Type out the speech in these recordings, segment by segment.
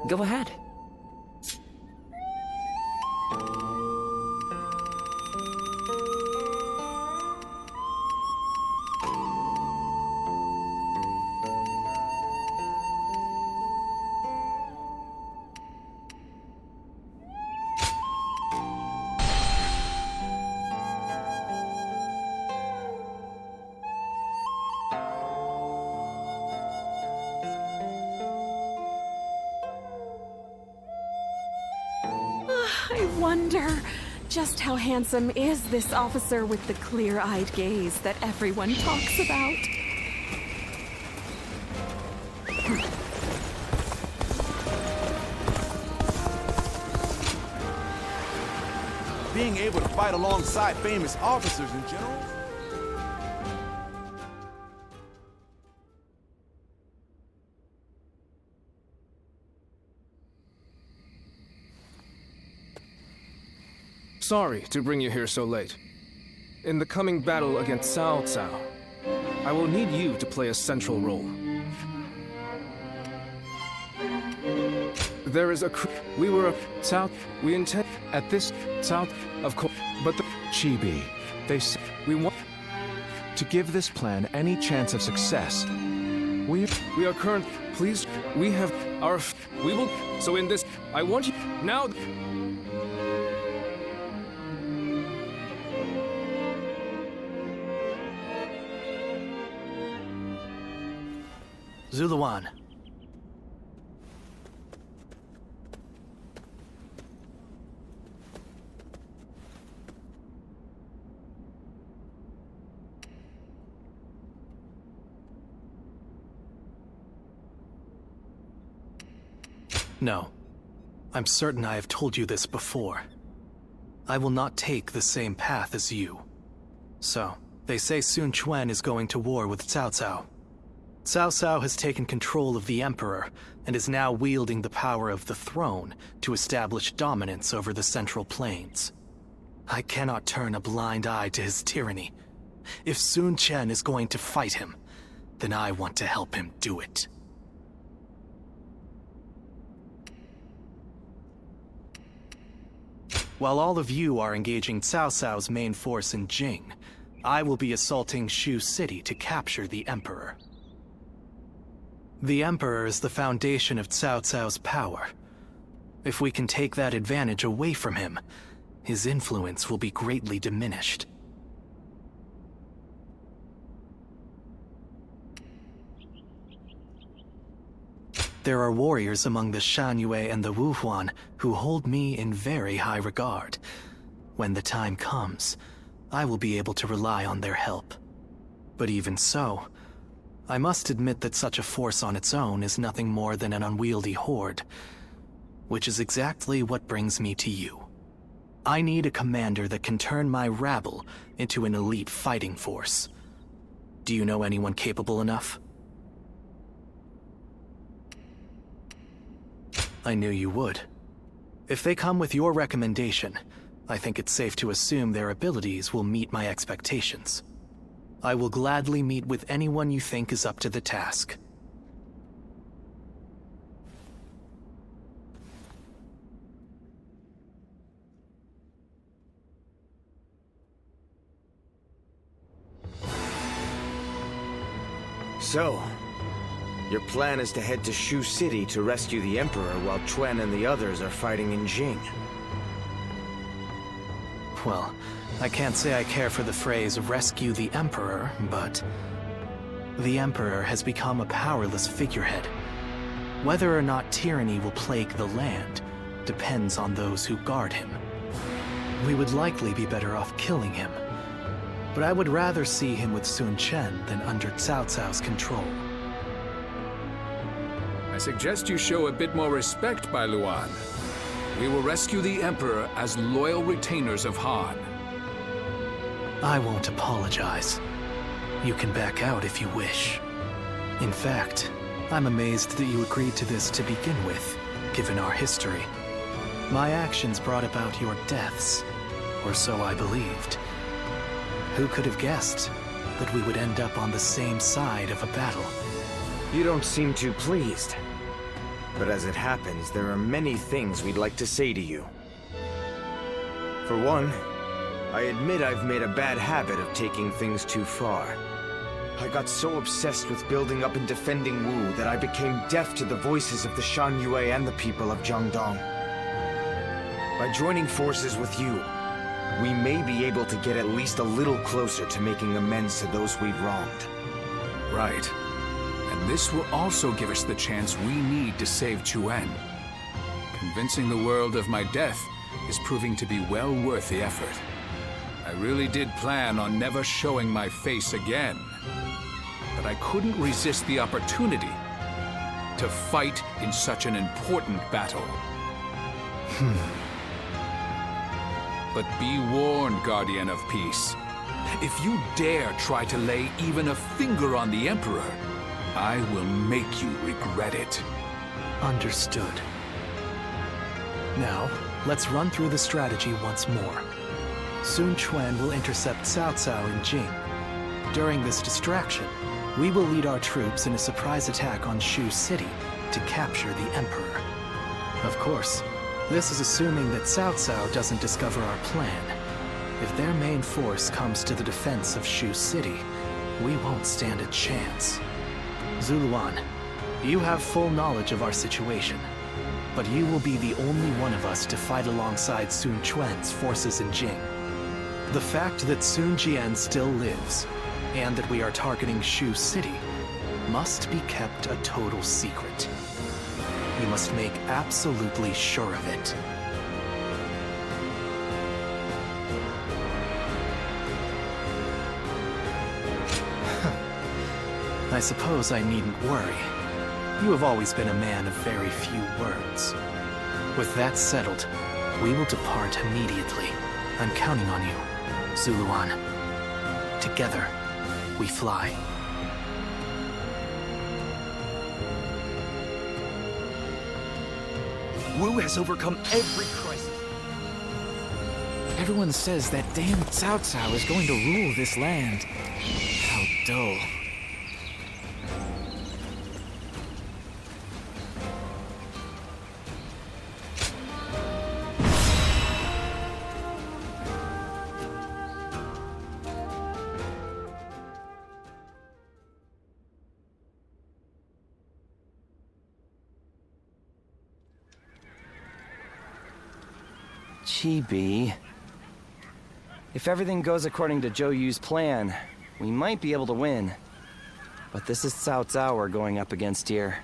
Go ahead. I wonder just how handsome is this officer with the clear-eyed gaze that everyone talks about. Being able to fight alongside famous officers in general. Sorry to bring you here so late. In the coming battle against Cao Cao, I will need you to play a central role. There is a we were a Cao we intend at this Cao of course, but the Chibi, they say we want to give this plan any chance of success. we are current please we have our we will so in this I want you now Zuluan. No. I'm certain I have told you this before. I will not take the same path as you. So, they say Sun Quan is going to war with Cao Cao. Cao Cao has taken control of the Emperor and is now wielding the power of the throne to establish dominance over the Central Plains. I cannot turn a blind eye to his tyranny. If Sun Quan is going to fight him, then I want to help him do it. While all of you are engaging Cao Cao's main force in Jing, I will be assaulting Shu City to capture the Emperor. The Emperor is the foundation of Cao Cao's power. If we can take that advantage away from him, his influence will be greatly diminished. There are warriors among the Shanyue and the Wuhuan who hold me in very high regard. When the time comes, I will be able to rely on their help. But even so, I must admit that such a force on its own is nothing more than an unwieldy horde, which is exactly what brings me to you. I need a commander that can turn my rabble into an elite fighting force. Do you know anyone capable enough? I knew you would. If they come with your recommendation, I think it's safe to assume their abilities will meet my expectations. I will gladly meet with anyone you think is up to the task. So, your plan is to head to Shu City to rescue the Emperor while Quan and the others are fighting in Jing. Well, I can't say I care for the phrase rescue the Emperor, but the Emperor has become a powerless figurehead. Whether or not tyranny will plague the land depends on those who guard him. We would likely be better off killing him, but I would rather see him with Sun Quan than under Cao Cao's control. I suggest you show a bit more respect, Bai Luan. We will rescue the Emperor as loyal retainers of Han. I won't apologize. You can back out if you wish. In fact, I'm amazed that you agreed to this to begin with, given our history. My actions brought about your deaths, or so I believed. Who could have guessed that we would end up on the same side of a battle? You don't seem too pleased. but as it happens, there are many things we'd like to say to you. For one, I admit I've made a bad habit of taking things too far. I got so obsessed with building up and defending Wu that I became deaf to the voices of the Shan Yue and the people of Jiangdong. By joining forces with you, we may be able to get at least a little closer to making amends to those we've wronged. Right. And this will also give us the chance we need to save Chuan. Convincing the world of my death is proving to be well worth the effort. I really did plan on never showing my face again. But I couldn't resist the opportunity to fight in such an important battle. But be warned, Guardian of Peace. If you dare try to lay even a finger on the Emperor, I will make you regret it. Understood. Now, let's run through the strategy once more. Sun Quan will intercept Cao Cao in Jing. During this distraction, we will lead our troops in a surprise attack on Shu City to capture the Emperor. Of course, this is assuming that Cao Cao doesn't discover our plan. If their main force comes to the defense of Shu City, we won't stand a chance. Zuluan, you have full knowledge of our situation, but you will be the only one of us to fight alongside Sun Quan's forces in Jing. The fact that Sun Jian still lives, and that we are targeting Shu City, must be kept a total secret. We must make absolutely sure of it. I suppose I needn't worry. You have always been a man of very few words. With that settled, we will depart immediately. I'm counting on you, Zuluan. Together, we fly. Wu has overcome every crisis. Everyone says that damn Cao Cao is going to rule this land. How dull. Chibi. If everything goes according to Zhou Yu's plan, we might be able to win. But this is Cao Cao we're going up against here.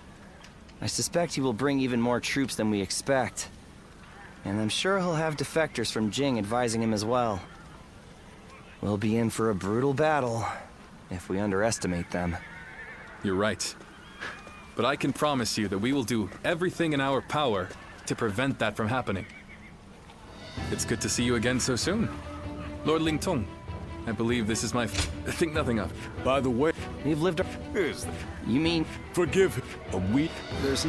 I suspect he will bring even more troops than we expect. And I'm sure he'll have defectors from Jing advising him as well. We'll be in for a brutal battle, if we underestimate them. You're right. But I can promise you that we will do everything in our power to prevent that from happening. It's good to see you again so soon. Lord Ling Tong, I believe this is my think nothing of. By the way, We've lived our... is You mean... forgive him. There's...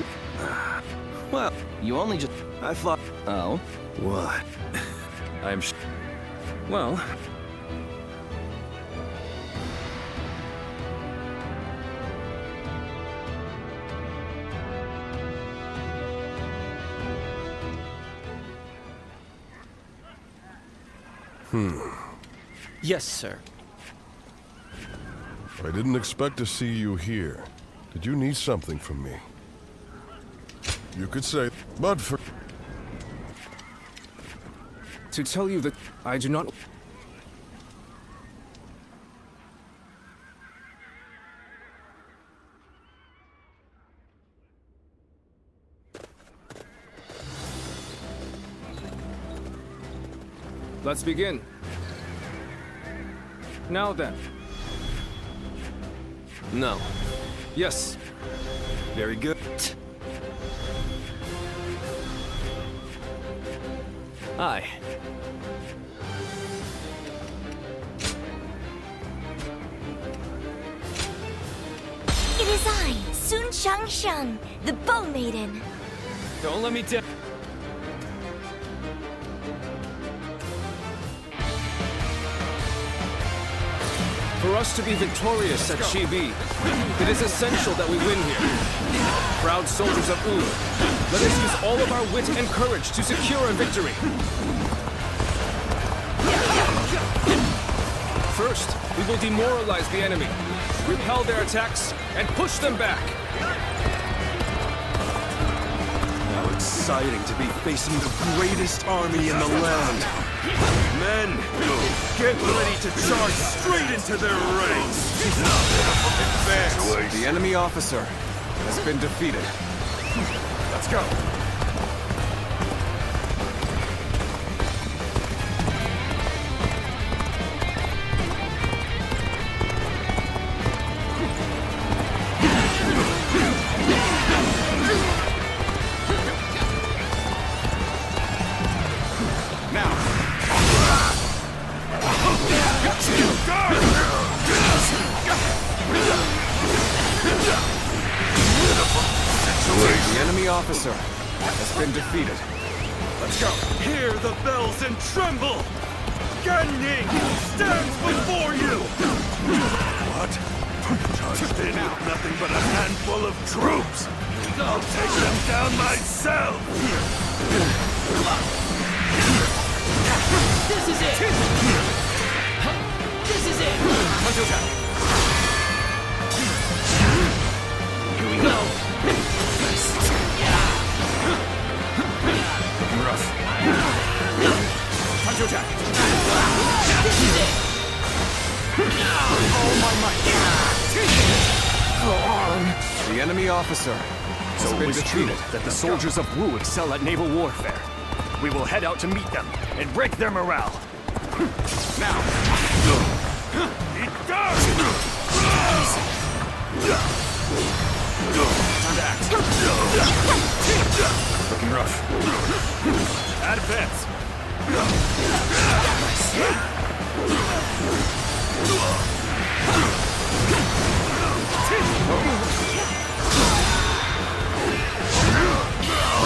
Well, you only just... I thought. Oh? What? I'm well, Yes, sir. I didn't expect to see you here. Did you need something from me? You could say, but for... To tell you that I do not... Let's begin. Now then. No. Yes. Very good. Aye. It is I, Sun Changsheng, the Bow Maiden. Don't let me down. For us to be victorious at Chibi, it is essential that we win here. Proud soldiers of Wu, let us use all of our wit and courage to secure a victory. First, we will demoralize the enemy, repel their attacks, and push them back. How exciting to be facing the greatest army in the land. Men, get ready to charge straight into their ranks. Advance. The enemy officer has been defeated. Let's go. The enemy officer has been defeated. Let's go. Hear the bells and tremble. Ganning stands before you. What? Charged in with nothing but a handful of troops. I'll take them down myself. This is it. This is it. Here we go. Rough. Punch attack. This is it. All my might. Go on. The enemy officer has been defeated. That the soldiers of Wu excel at naval warfare. We will head out to meet them and break their morale. Now. It does. Time to act. Looking rough. Advance.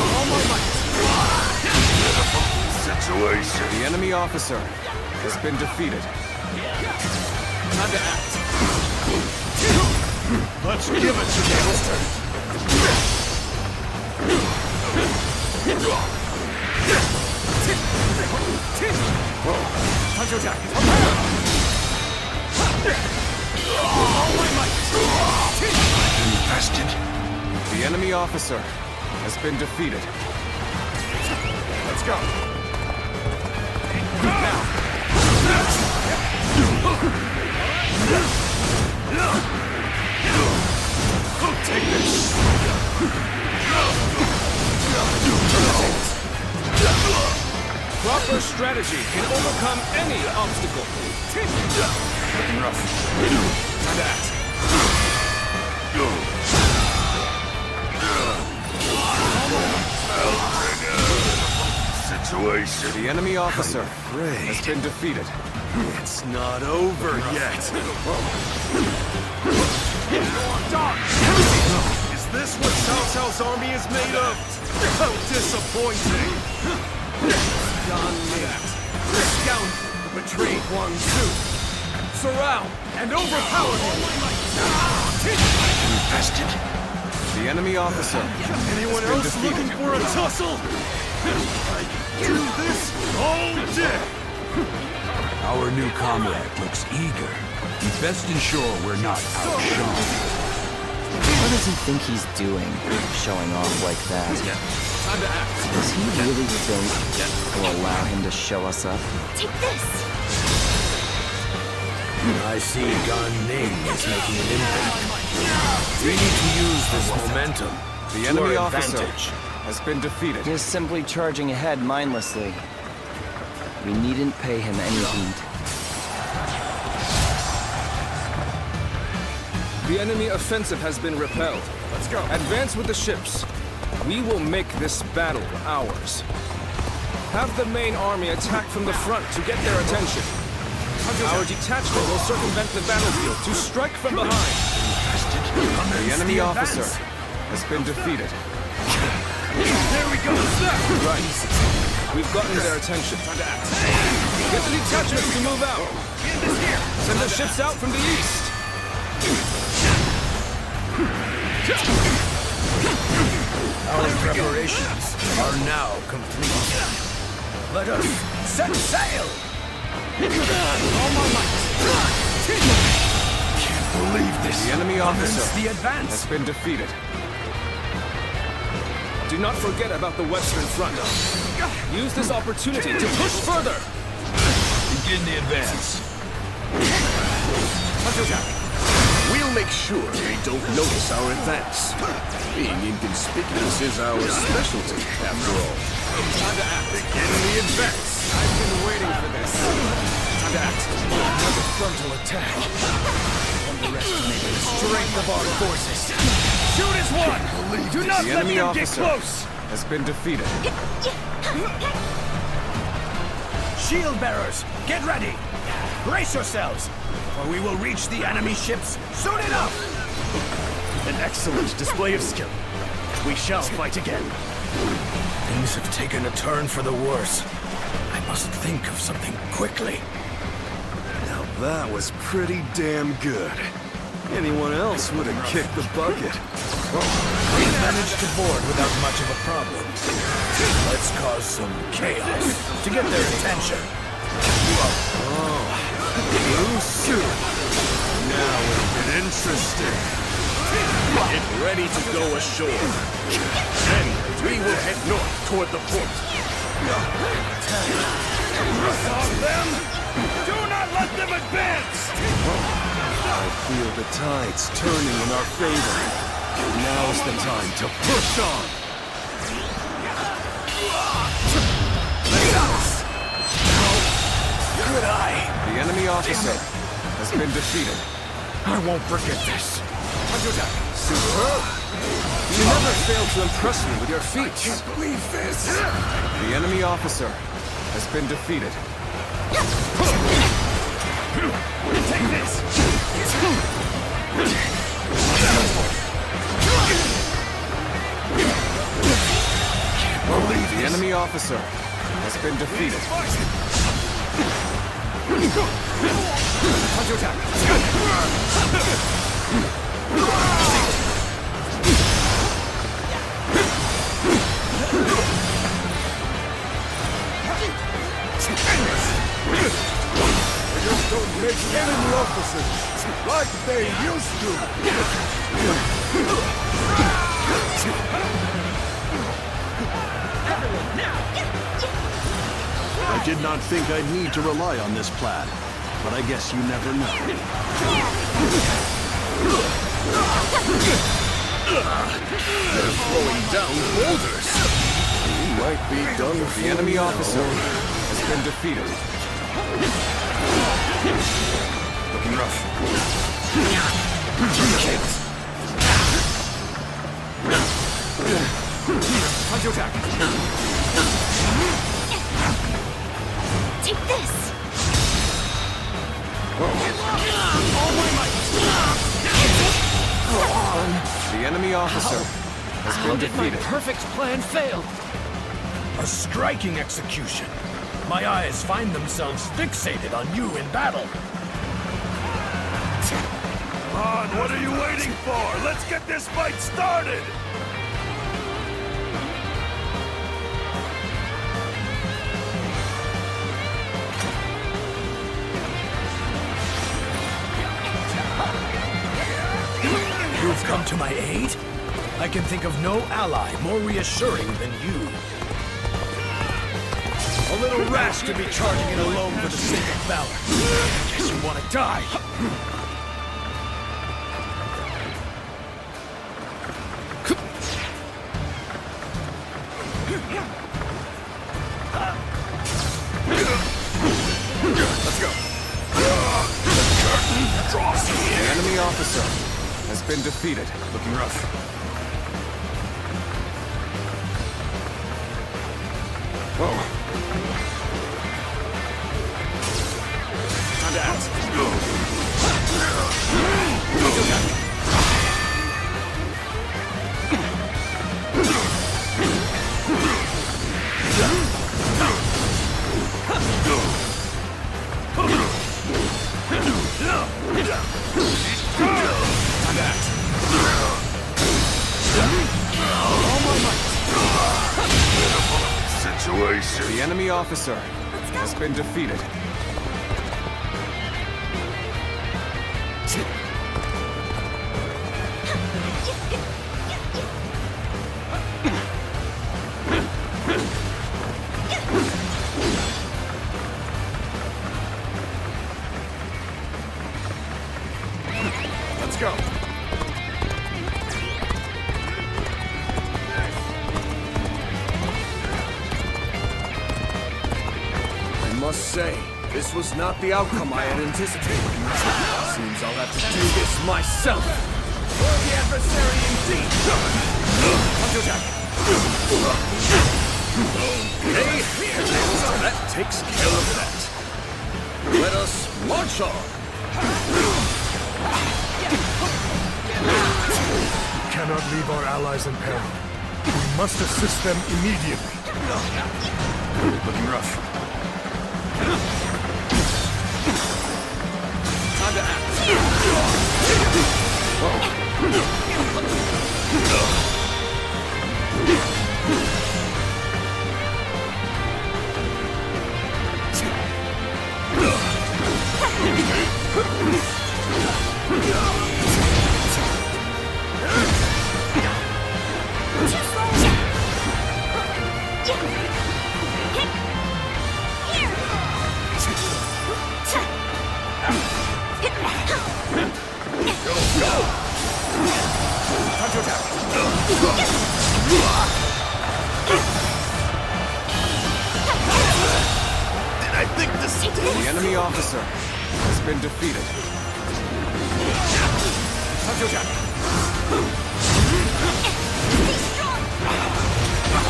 All my might. Situation. The enemy officer has been defeated. Time to act. Let's give it to them. Punch attack. All my might. Bastard. The enemy officer has been defeated. Let's go. Now. Take this. Proper strategy can overcome any obstacle. Looking rough. Time to act. Situation. The enemy officer has been defeated. It's not over yet. Is this what Cao Cao's army is made of? How disappointing! Don Ling, the scoundrel who betrayed Huang Zhu. Surround and overpower him! Bastard. The enemy officer Anyone has been else defeated. looking for a tussle? I do this all day! Our new comrade looks eager. We best ensure we're not outshone. What does he think he's doing, showing off like that? Time to act. Does he really think we'll allow him to show us up? Take this. I see Gan Ning is making an impact. We need to use this momentum. The enemy officer has been defeated. He is simply charging ahead mindlessly. We needn't pay him any heed. The enemy offensive has been repelled. Let's go. Advance with the ships. We will make this battle ours. Have the main army attack from the front to get their attention. Our detachment will circumvent the battlefield to strike from behind. The enemy officer has been defeated. There we go. Right. We've gotten their attention. Time to act. Get the detachments to move out. Send the ships out from the east. Our preparations are now complete. Let us set sail! All my might. Can't believe this. The enemy officer the advance has been defeated. Do not forget about the Western Front. Use this opportunity to push further. Begin the advance. We'll make sure they don't notice our advance. Being inconspicuous is our specialty, after all. Begin the advance. I've been waiting for this. Time to act. Another frontal attack. Underestimating the strength of our forces. Shoot as one! Do not The let enemy them get officer close! has been defeated. Shield bearers, get ready! Brace yourselves, or we will reach the enemy ships soon enough! An excellent display of skill. We shall fight again. Things have taken a turn for the worse. I must think of something quickly. Now that was pretty damn good. Anyone else would have kicked the bucket. We managed to board without much of a problem. Let's cause some chaos to get their attention. Too soon. Now it'll get interesting. Get ready to go ashore. Then we will head north toward the port. Stop them! Do not let them advance! I feel the tides turning in our favor. Now's the time to push on. Good eye. The enemy officer has been defeated. I won't forget this. Superb! You never fail to impress me with your feats. Can't believe this. The enemy officer has been defeated. Take this. The enemy officer has been defeated. Just don't make enemy officers like they used to. I did not think I'd need to rely on this plan, but I guess you never know. They're throwing down boulders. You might be done for The enemy officer has been defeated. Looking rough. Counter attack. Take this! The enemy officer has been defeated. Perfect plan failed. A striking execution. My eyes find themselves fixated on you in battle. Come on, what are you waiting for? Let's get this fight started! You've come to my aid? I can think of no ally more reassuring than you. A little rash to be charging it alone for the sake of valor. Guess you want to die. Let's go. The enemy officer has been defeated. Looking rough. Whoa. Time to act. places. The enemy officer has been defeated. Let's go. I must say, this was not the outcome I had anticipated. Seems I'll have to do this myself. The adversary indeed. Counterattack. Okay, that takes care of that. Let us march on. We cannot leave our allies in peril. We must assist them immediately. Looking rough. Time to act. I think this... The enemy officer has been defeated.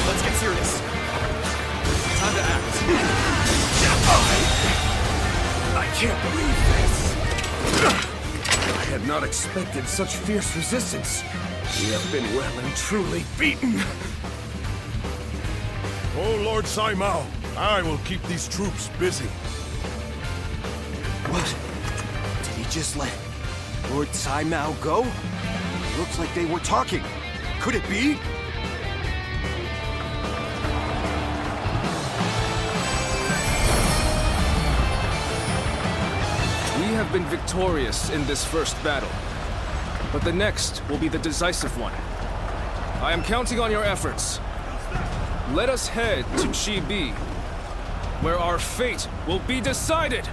Let's get serious. Time to act. I can't believe this. I had not expected such fierce resistance. We have been well and truly beaten. Oh, Lord Sai Mao, I will keep these troops busy. What? Did he just let Lord Sai Mao go? Looks like they were talking. Could it be? We have been victorious in this first battle, but the next will be the decisive one. I am counting on your efforts. Let us head to Chibi, where our fate will be decided!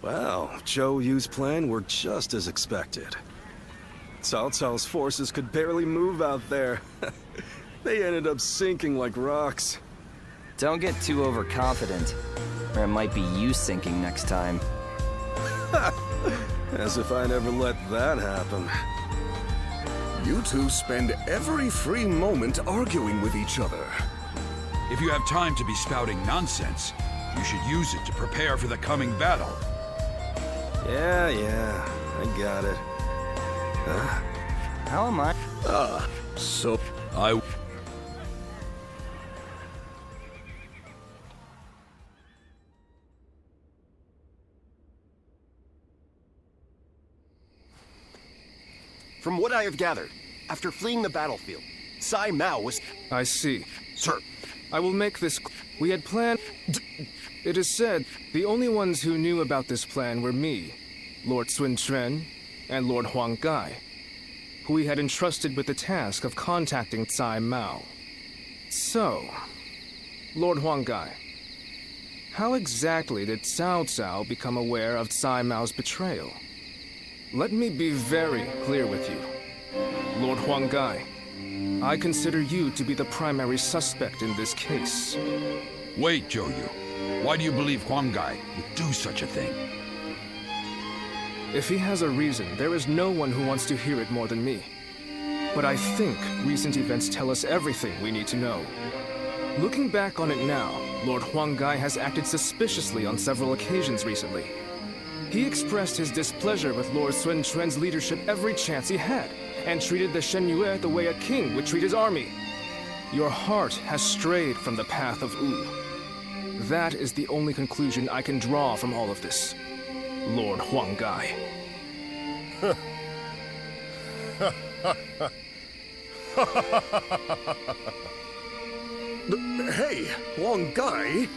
Well, Zhou Yu's plan were just as expected. Cao Cao's forces could barely move out there. They ended up sinking like rocks. Don't get too overconfident, or it might be you sinking next time. As if I never let that happen. You two spend every free moment arguing with each other. If you have time to be spouting nonsense, you should use it to prepare for the coming battle. Yeah, I got it. Huh? How am I? So I... From what I have gathered, after fleeing the battlefield, Sai Mao was... I see. Sir. I will make this... We had planned... It is said the only ones who knew about this plan were me, Lord Sun Quan, and Lord Huang Gai, who we had entrusted with the task of contacting Tsai Mao. So, Lord Huang Gai, how exactly did Cao Cao become aware of Tsai Mao's betrayal? Let me be very clear with you. Lord Huang Gai, I consider you to be the primary suspect in this case. Wait, Zhou Yu. Why do you believe Huang Gai would do such a thing? If he has a reason, there is no one who wants to hear it more than me. But I think recent events tell us everything we need to know. Looking back on it now, Lord Huanggai has acted suspiciously on several occasions recently. He expressed his displeasure with Lord Sun Quan's leadership every chance he had, and treated the Shen Yue the way a king would treat his army. Your heart has strayed from the path of Wu. That is the only conclusion I can draw from all of this, Lord Huanggai. Hey, Huanggai?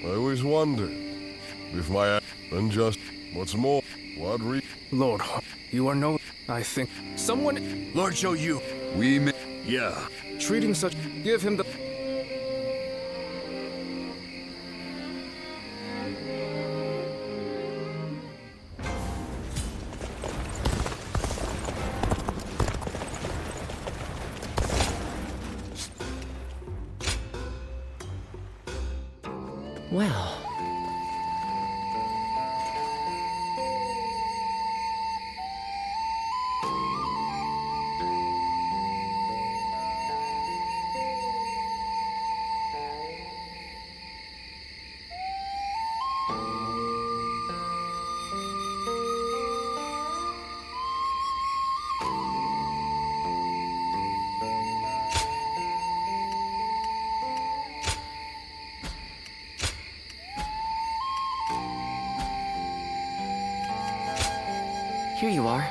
I always wondered if my unjust. What's more, what Lord, you are no. I think someone. Lord Zhou Yu. We may. Yeah. Treating such. Give him the. Well. Here you are.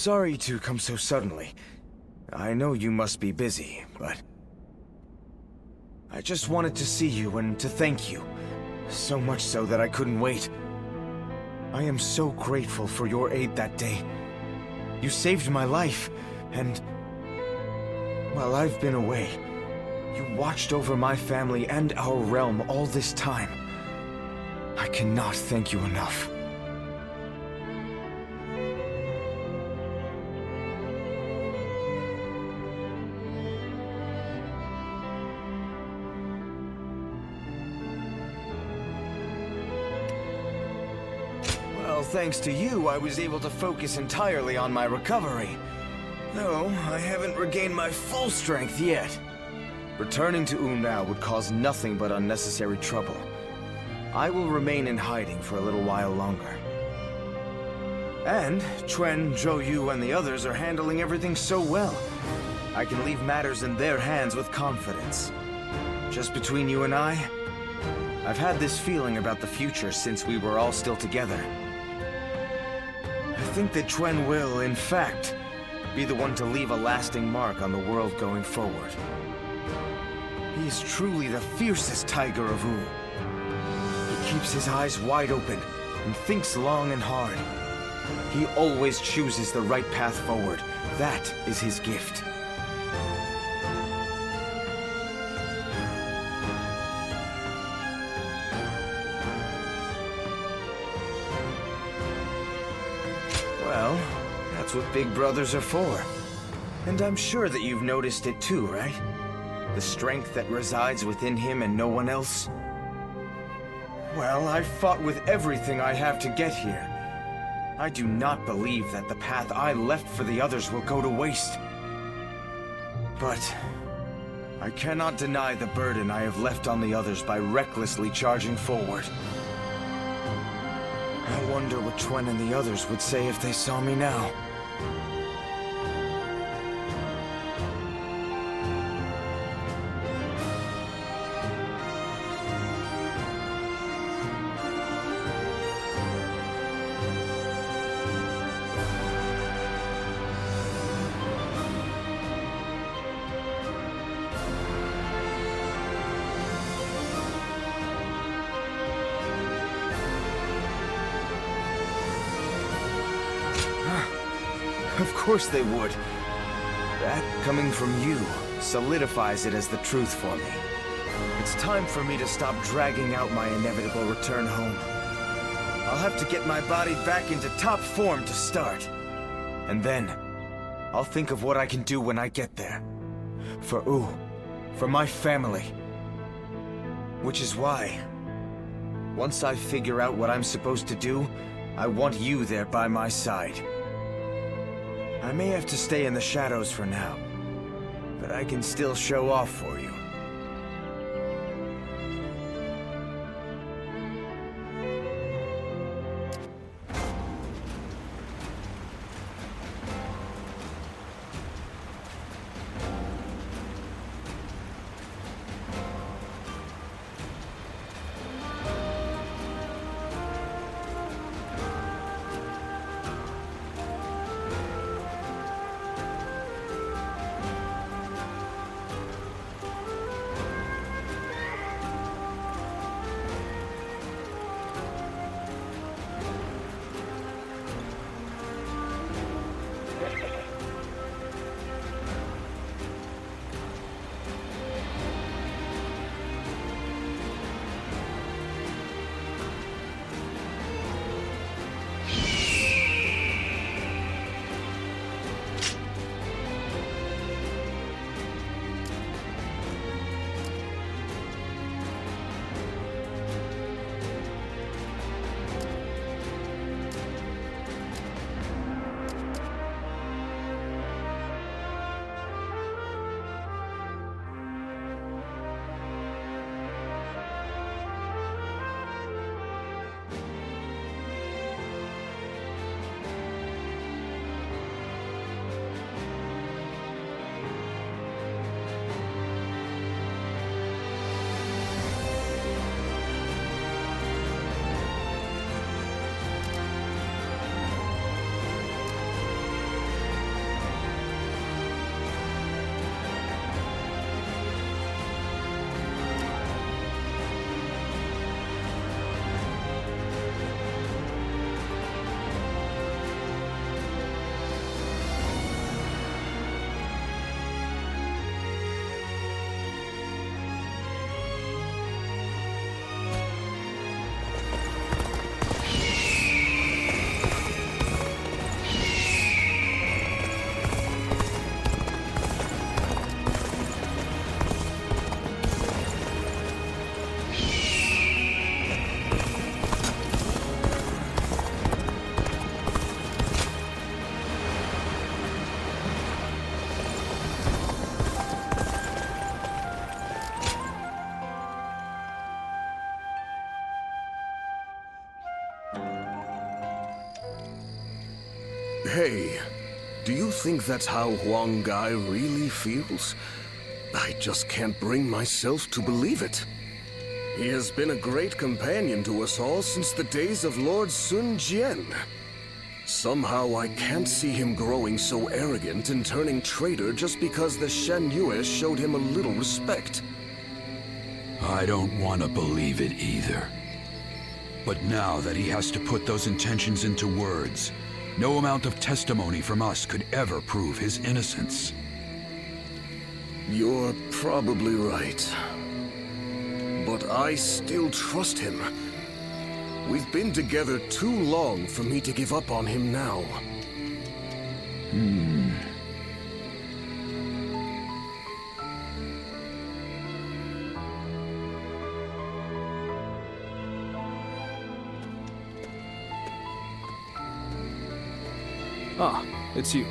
Sorry to come so suddenly. I know you must be busy, but I just wanted to see you and to thank you. So much so that I couldn't wait. I am so grateful for your aid that day. You saved my life, and while I've been away, you watched over my family and our realm all this time. I cannot thank you enough. thanks to you, I was able to focus entirely on my recovery. Though, I haven't regained my full strength yet. Returning to now would cause nothing but unnecessary trouble. I will remain in hiding for a little while longer. And Chuen, Zhou Yu, and the others are handling everything so well. I can leave matters in their hands with confidence. Just between you and I've had this feeling about the future since we were all still together. I think that Chuen will, in fact, be the one to leave a lasting mark on the world going forward. He is truly the fiercest tiger of Wu. He keeps his eyes wide open and thinks long and hard. He always chooses the right path forward. That is his gift. Well, that's what big brothers are for. And I'm sure that you've noticed it too, right? The strength that resides within him and no one else. Well, I've fought with everything I have to get here. I do not believe that the path I left for the others will go to waste. But I cannot deny the burden I have left on the others by recklessly charging forward. I wonder what Chuen and the others would say if they saw me now. Of course they would. That, coming from you, solidifies it as the truth for me. It's time for me to stop dragging out my inevitable return home. I'll have to get my body back into top form to start. And then, I'll think of what I can do when I get there. For Wu, for my family. Which is why, once I figure out what I'm supposed to do, I want you there by my side. I may have to stay in the shadows for now, but I can still show off for you. Hey, do you think that's how Huang Gai really feels? I just can't bring myself to believe it. He has been a great companion to us all since the days of Lord Sun Jian. Somehow I can't see him growing so arrogant and turning traitor just because the Shen Yue showed him a little respect. I don't want to believe it either. But now that he has to put those intentions into words, no amount of testimony from us could ever prove his innocence. You're probably right. But I still trust him. We've been together too long for me to give up on him now. Ah, it's you.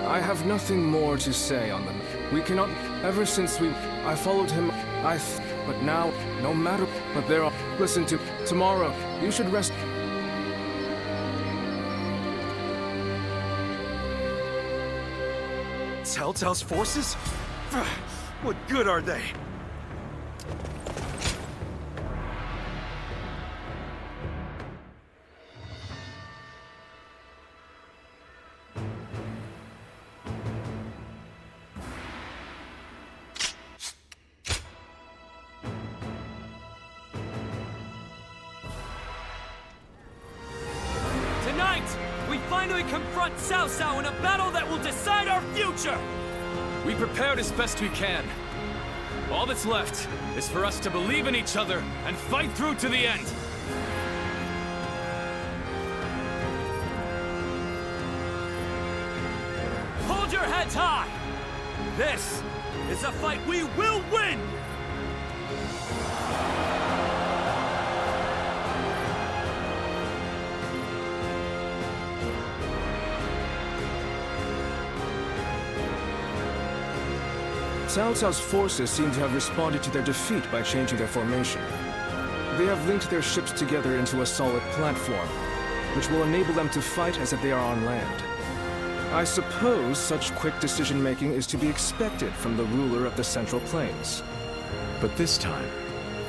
I have nothing more to say on them. We cannot. Ever since I followed him, but now, no matter what there are, listen to, tomorrow, you should rest. Cao Cao's forces? What good are they? Confront Cao Cao in a battle that will decide our future! We prepared as best we can. All that's left is for us to believe in each other and fight through to the end. Hold your heads high! This is a fight we will win! Cao Cao's forces seem to have responded to their defeat by changing their formation. They have linked their ships together into a solid platform, which will enable them to fight as if they are on land. I suppose such quick decision-making is to be expected from the ruler of the Central Plains. But this time,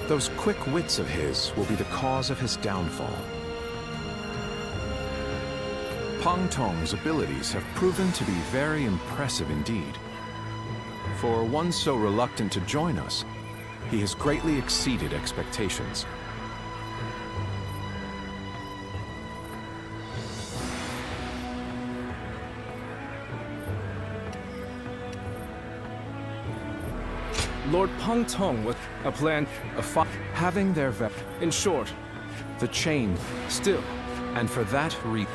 those quick wits of his will be the cause of his downfall. Pang Tong's abilities have proven to be very impressive indeed. For one so reluctant to join us, he has greatly exceeded expectations. Lord Pang Tong with a plan of having their in short, The chain, still, and for that reason.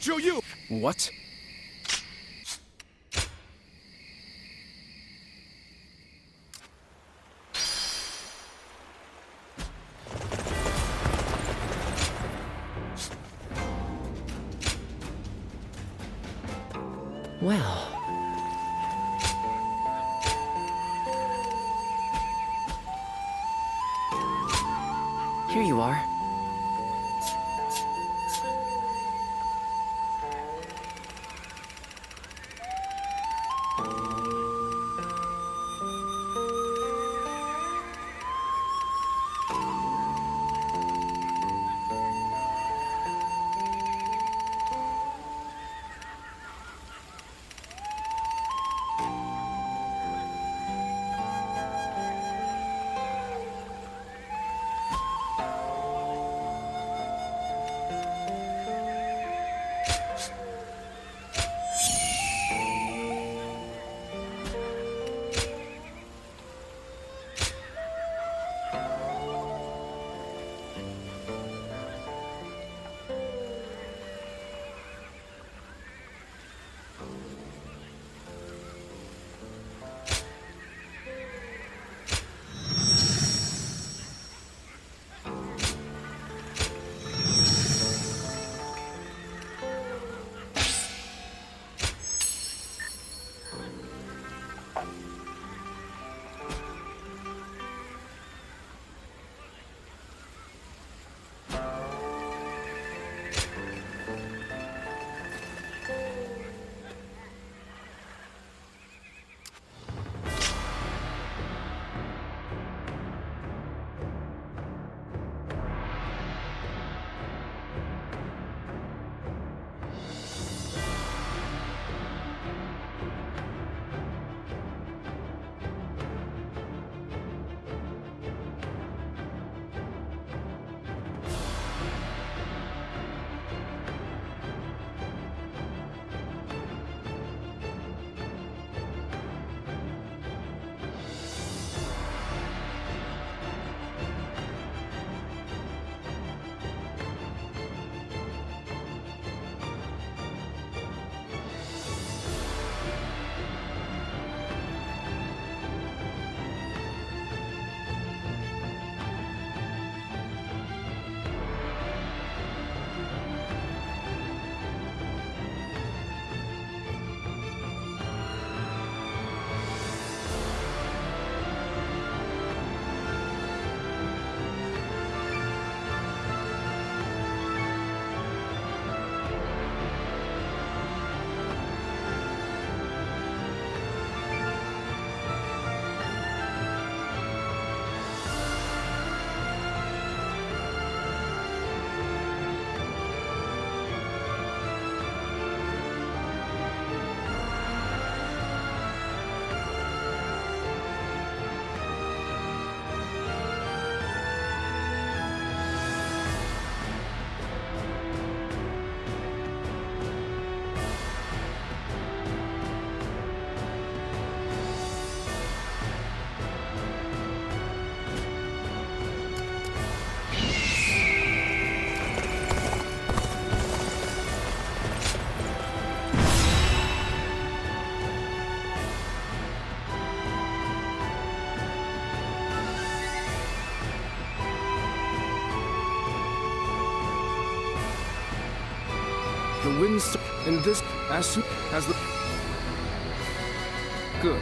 Zhou What? Well. Here you are. The winds in this as soon as the... Good.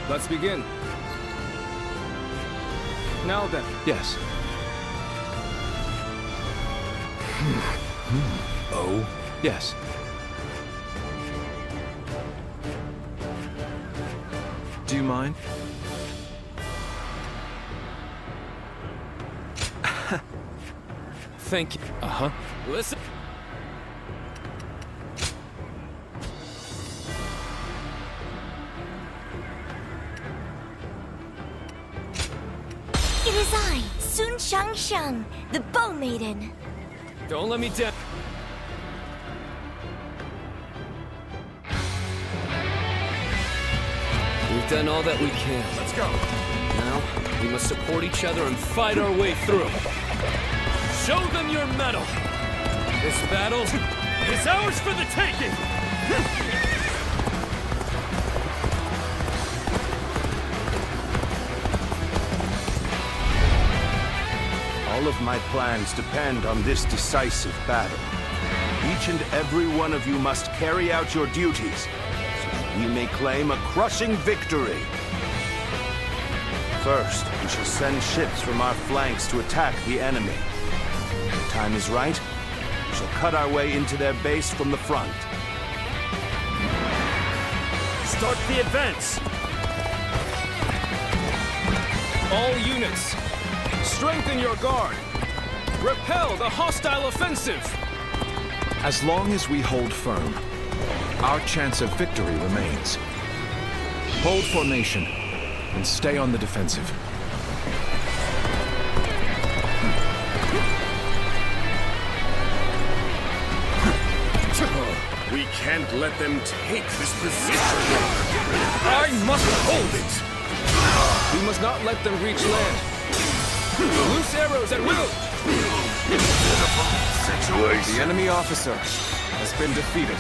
Let's begin. Now then. Yes. Oh? Yes. Do you mind? Thank you. Uh-huh. Listen. It is I, Sun Shang, the Bow Maiden. Don't let me down. We've done all that we can. Let's go. Now, we must support each other and fight our way through. Show them your mettle. This battle is ours for the taking. All of my plans depend on this decisive battle. Each and every one of you must carry out your duties, so that we may claim a crushing victory. First, we shall send ships from our flanks to attack the enemy. When the time is right, we shall cut our way into their base from the front. Start the advance! All units, strengthen your guard. Repel the hostile offensive. As long as we hold firm, our chance of victory remains. Hold formation and stay on the defensive. We can't let them take this position. I must hold it. We must not let them reach land. Loose arrows at will. The enemy officer has been defeated.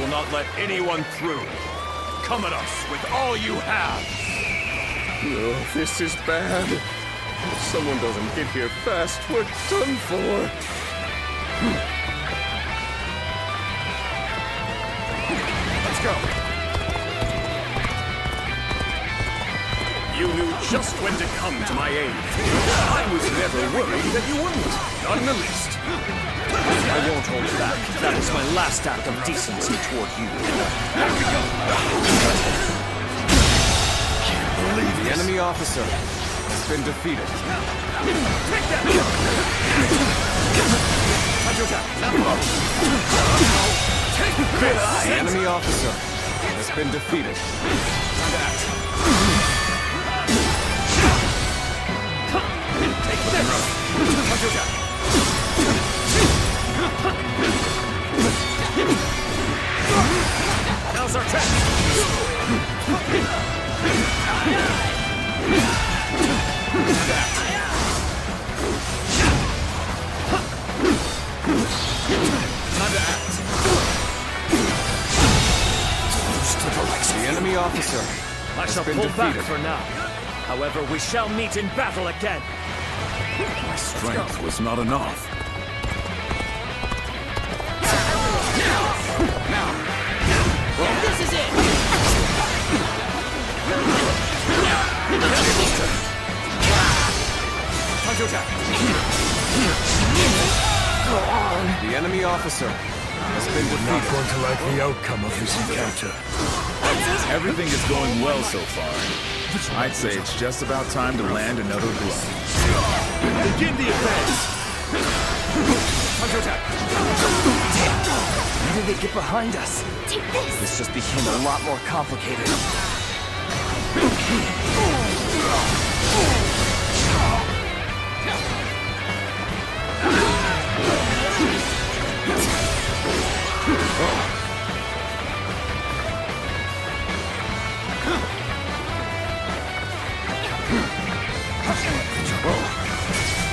Not let anyone through. Come at us with all you have. Oh, this is bad. If someone doesn't get here fast, we're done for. Let's go. You knew just when to come to my aid. I was never worried that you wouldn't. Not in the least. I won't hold back. That is my last act of decency toward you. Can't believe the enemy officer has been defeated. Take that! The enemy officer has been defeated. Take this! Now's our chance! Time to act. The enemy officer I shall pull back for now. However, we shall meet in battle again. My strength was not enough. This is it! The enemy officer has been defeated. Not going to like the outcome of this encounter. Everything is going well so far. I'd say it's just about time to land another blow. Begin the advance! How did they get behind us? Take this! This just became a lot more complicated.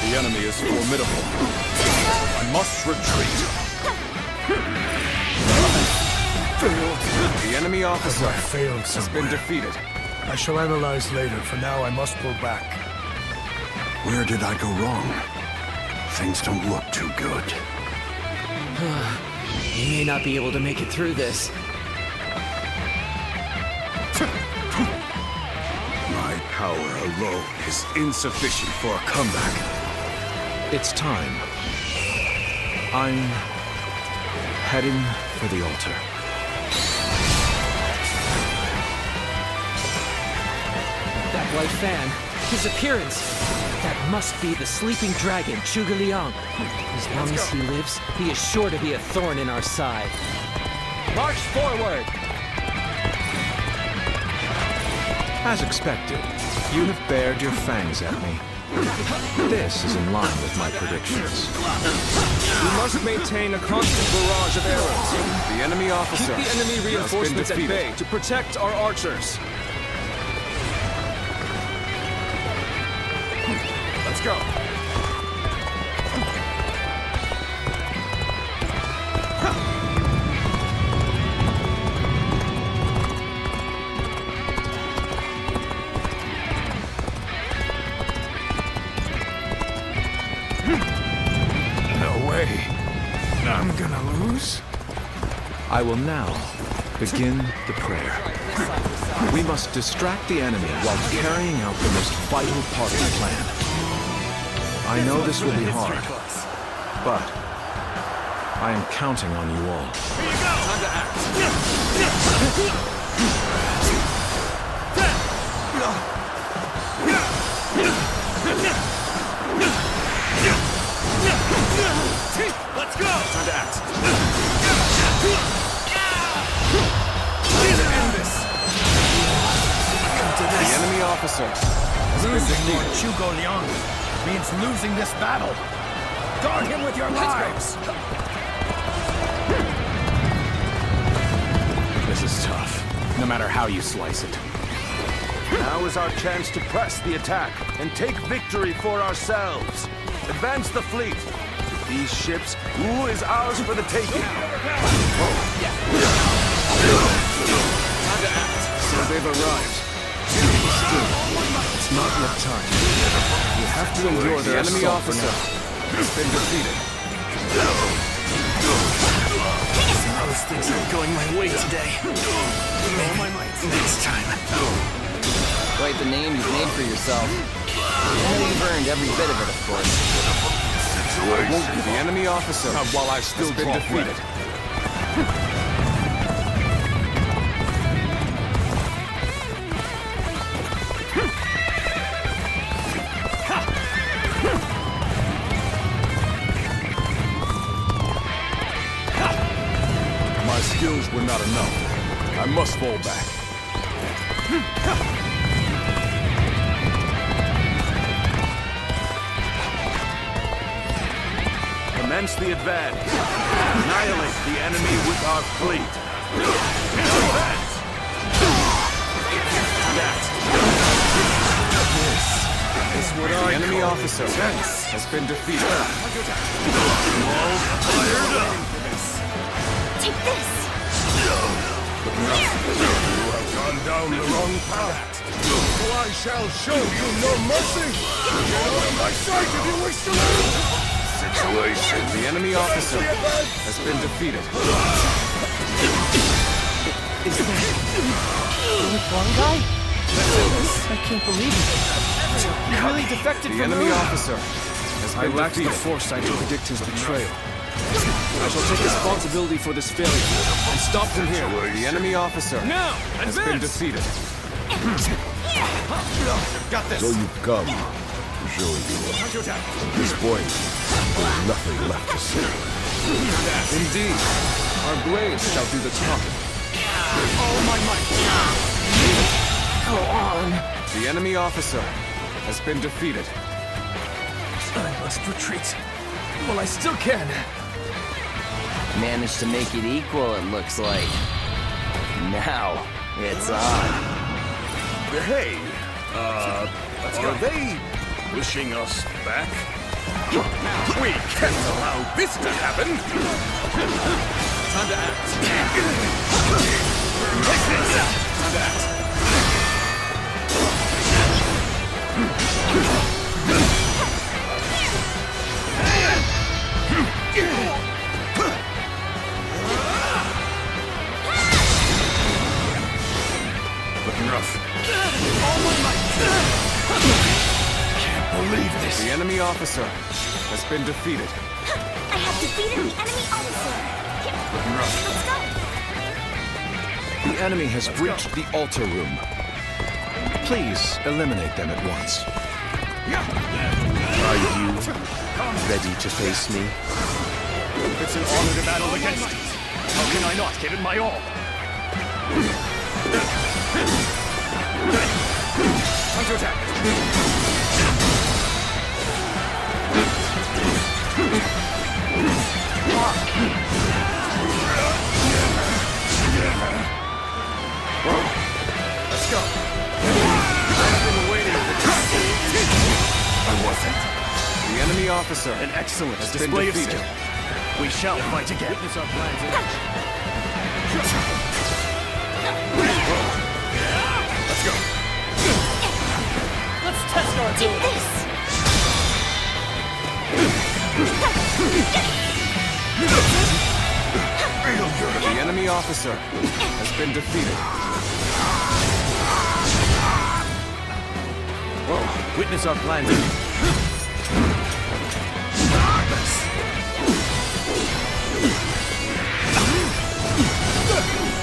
The enemy is formidable. I must retreat. The enemy officer I failed has been defeated. I shall analyze later. For now, I must pull back. Where did I go wrong? Things don't look too good. You may not be able to make it through this. My power alone is insufficient for a comeback. It's time. I'm heading for the altar. That white fan. His appearance. That must be the sleeping dragon, Zhuge Liang. As long as he lives, he is sure to be a thorn in our side. March forward! As expected, you have bared your fangs at me. This is in line with my predictions. We must maintain a constant barrage of arrows. The enemy officer Keep the enemy reinforcements at bay to protect our archers. Let's go. I'm gonna lose? I will now begin the prayer. We must distract the enemy while carrying out the most vital part of the plan. I know this will be hard, but I am counting on you all. Here you go! Time to act. Let's go! Time to act. Time to end this. The enemy officer has been Losing defeated. Lord Zhuge Liang means losing this battle. Guard him with your lives. This is tough, no matter how you slice it. Now is our chance to press the attack and take victory for ourselves. Advance the fleet. These ships, Wu is ours for the taking. Time to act. So they've arrived. Still, it's not yet time. You have to endure the enemy officer has been defeated. Most things aren't going my way today. Maybe next time. Quite the name you've made for yourself. I know you've earned every bit of it, of course. The enemy officer While I still has been defeated. My skills were not enough. I must fall back. Commence the advance. Annihilate the enemy with our fleet. Advance! This is what the enemy officer has been defeated. All fired up. Take this! You have gone down the wrong path. So I shall show you no mercy. Get out of my sight if you wish to live. The enemy officer has been defeated. Is that the one guy? I can't believe it. He really defected The from enemy Earth. officer has I been lacked the defeated. foresight to predict his betrayal. I shall take responsibility for this failure and stop him here. The enemy officer Now, has been advance! defeated. Got this. So you've come to show you this point. There's nothing left to say. Indeed, our blades shall do the talking. All my might. Go on. The enemy officer has been defeated. I must retreat. Well, I still can. Managed to make it equal, it looks like. Now, it's on. Hey, are they wishing us back? We can't allow this to happen! Time to act. Time to act. Looking rough. All my might. Can't believe this. The enemy officer has been defeated. I have defeated the enemy officer. Looking rough. Let's go. The enemy has breached the altar room. Please eliminate them at once. Are you ready to face me? It's an honor to battle against you. How can I not give it my all? Time to attack. Let's go. I've been waiting for this. I wasn't. The enemy officer, An excellent has display been of defeated. skill. We shall fight again. Witness our plans in action. Let's go. Let's test our abilities. The enemy officer has been defeated. Witness our plans.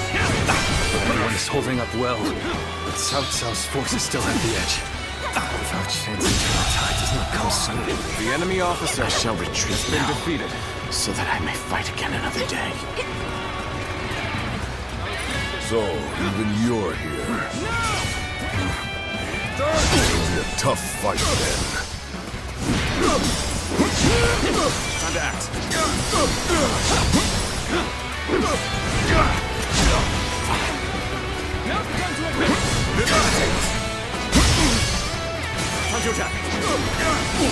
Everyone is holding up well, but Cao Cao's force is still at the edge. Without chance, eternal tide does not come soon. The enemy officer shall retreat has been now, defeated. so that I may fight again another day. So, even you're here. It'll be a tough fight then. Time to act. Now's the time to advance. Time to attack.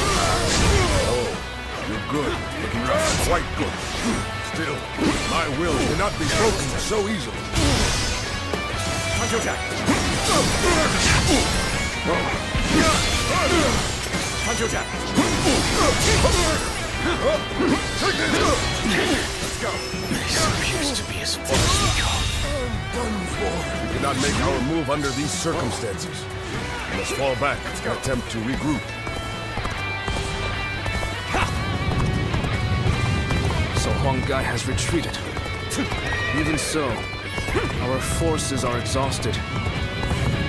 Oh, you're good. Looking rough. Quite good. Still, my will cannot be broken so easily. Time to attack. Time to attack. Let's go. This appears to be as far as we go. Done for. We cannot make our move under these circumstances. We must fall back and attempt to regroup. So Huang Gai has retreated. Even so, our forces are exhausted.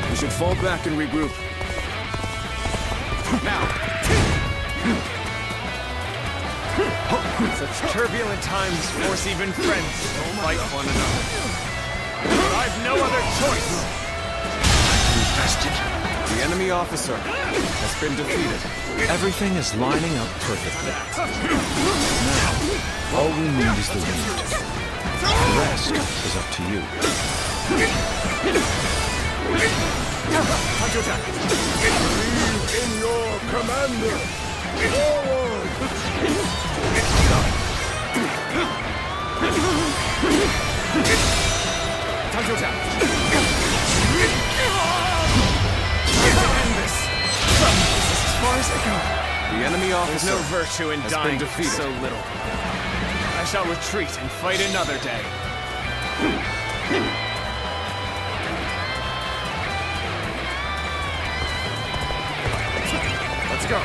We should fall back and regroup. Now! Such turbulent times force even friends to fight one another. But I've no other choice. Invested. The enemy officer has been defeated. Everything is lining up perfectly. Now, all we need is the wind. The rest is up to you. Time to attack. Believe in your commander. Forward! Time to attack. End this. This is as far as I go. The enemy officer There's no virtue in has dying been defeated. so little. I shall retreat and fight another day. Let's go.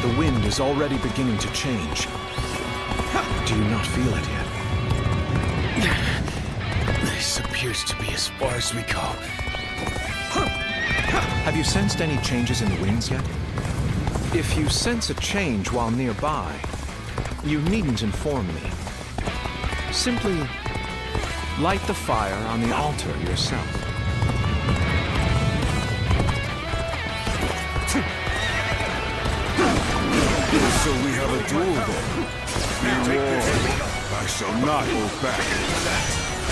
The wind is already beginning to change. Do you not feel it yet? This appears to be as far as we go. Have you sensed any changes in the winds yet? If you sense a change while nearby, you needn't inform me. Simply light the fire on the altar yourself. So we have a duel then. Be warned. I shall not hold back.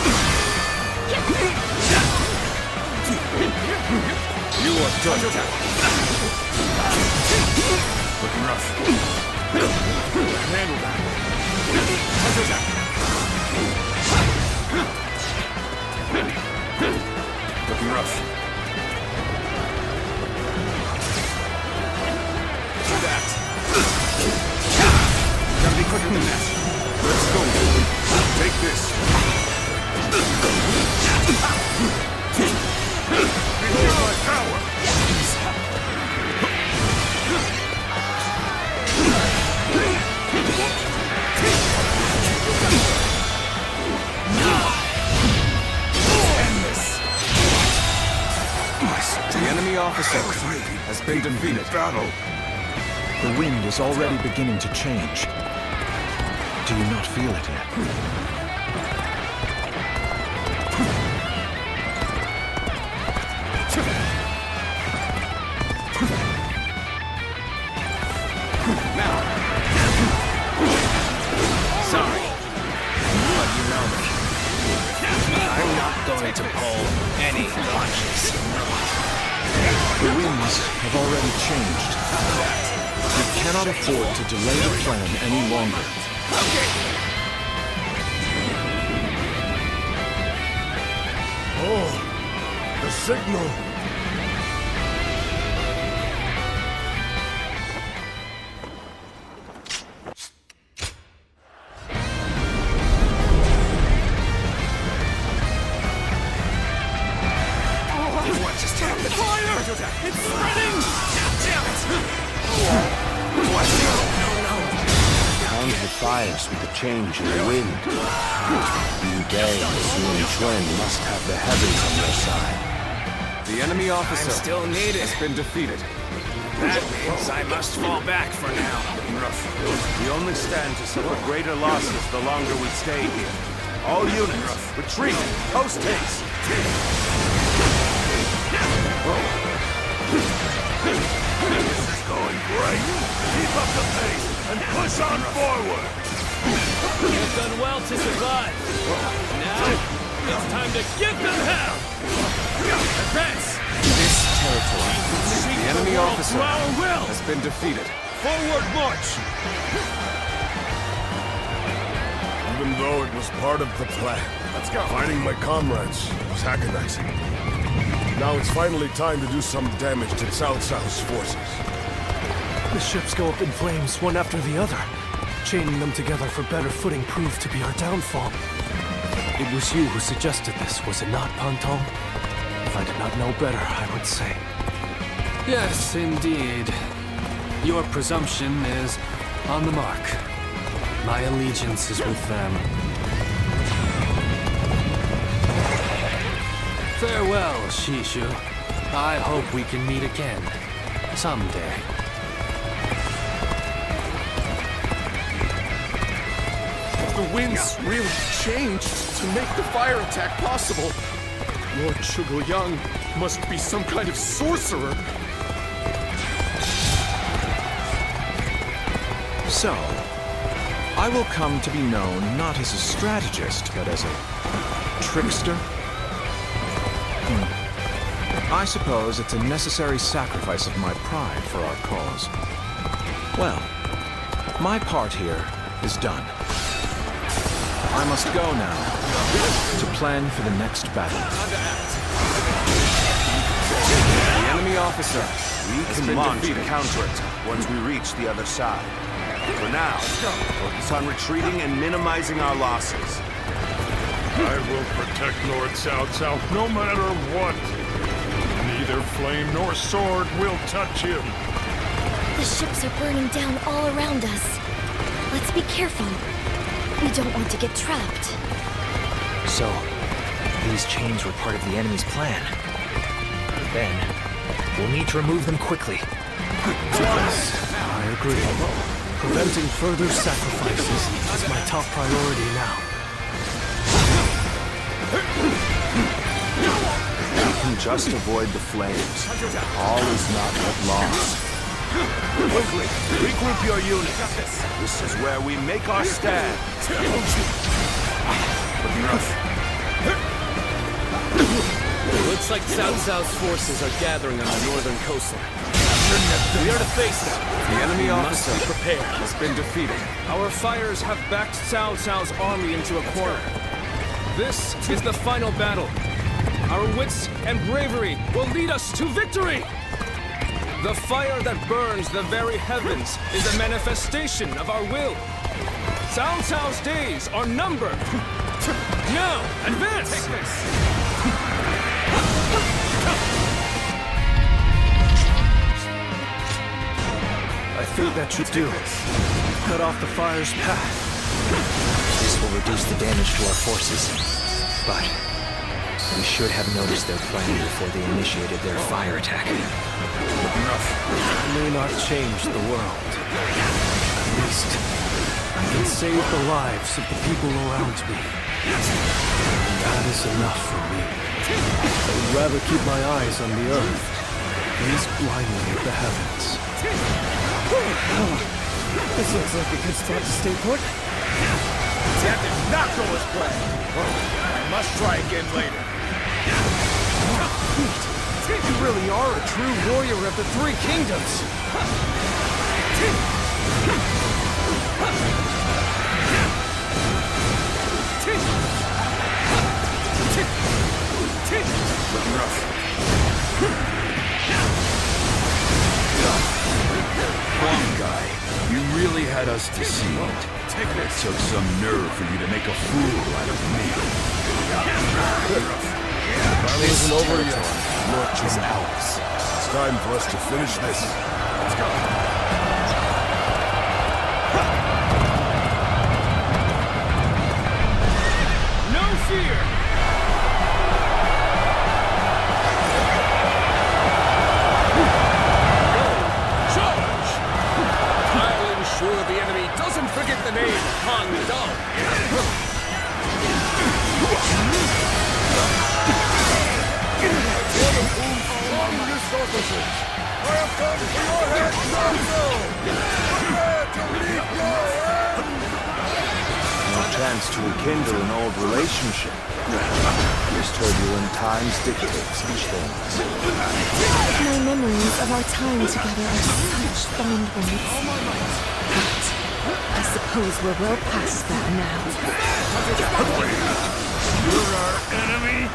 You are done. Looking rough. Handle that. Touch attack. this. Behold my power! The enemy officer has been defeated. The wind is already beginning to change. Do you not feel it yet? Now. Sorry, but you know me. I'm not going to pull any punches. The winds have already changed. We cannot afford to delay the plan any longer. Oh, the signal. It's spreading! Damn it! Count the fires with the change in the wind. You Day and Sun Quan must have the heavens on their side. The enemy officer still needed. has been defeated. That means I must fall back for now. We only stand to suffer greater losses the longer we stay here. All units, retreat! Post haste! This is going great! Keep up the pace and push on forward! You've done well to survive. Now, it's time to give them hell! Advance! This territory, the enemy officer our will. has been defeated. Forward march! Even though it was part of the plan, fighting my comrades was agonizing. Now it's finally time to do some damage to Cao Cao's forces. The ships go up in flames one after the other. Chaining them together for better footing proved to be our downfall. It was you who suggested this, was it not, Pantong? If I did not know better, I would say. Yes, indeed. Your presumption is on the mark. My allegiance is with them. Farewell, Shishu. I hope we can meet again. Someday. The winds really changed to make the fire attack possible. Lord Zhuge must be some kind of sorcerer. So, I will come to be known not as a strategist, but as a trickster? I suppose it's a necessary sacrifice of my pride for our cause. Well, my part here is done. I must go now to plan for the next battle. The enemy officer has been defeated. Counterattack once we reach the other side. For now, focus on retreating and minimizing our losses. I will protect Lord Cao Cao no matter what. Neither flame nor sword will touch him. The ships are burning down all around us. Let's be careful. We don't want to get trapped. So, these chains were part of the enemy's plan. Then, we'll need to remove them quickly. Yes, I agree. Preventing further sacrifices is my top priority now. We can just avoid the flames. All is not yet lost. Quickly, regroup your units. This is where we make our stand. Looks like Cao Cao's forces are gathering on the northern coastline. We are to face them. The enemy officer must be prepared. has been defeated. Our fires have backed Cao Cao's army into a corner. This is the final battle. Our wits and bravery will lead us to victory! The fire that burns the very heavens is a manifestation of our will. Cao Cao's days are numbered. Now, advance! Take this! I think that should do it. Cut off the fire's path. This will reduce the damage to our forces, but we should have noticed their plan before they initiated their fire attack. It may not change the world. At least, I can save the lives of the people around me. And that is enough for me. I would rather keep my eyes on the earth, gaze blindly at the heavens. This looks like a good spot to stay put. That did not go as planned. I must try again later. You really are a true warrior of the Three Kingdoms. Looking rough. One guy, you really had us deceived. It took some nerve for you to make a fool out of me. Battle isn't over yet. Look is ours. It's time for us to finish this. Let's go. No fear! Charge! I'll ensure the enemy doesn't forget the name Han Dao. I have come for your head, Sanzo! Prepare to meet your end! No chance to rekindle an old relationship. These turbulent times dictate such things. My memories of our time together are such fond ones. But I suppose we're well past that now. You're our enemy?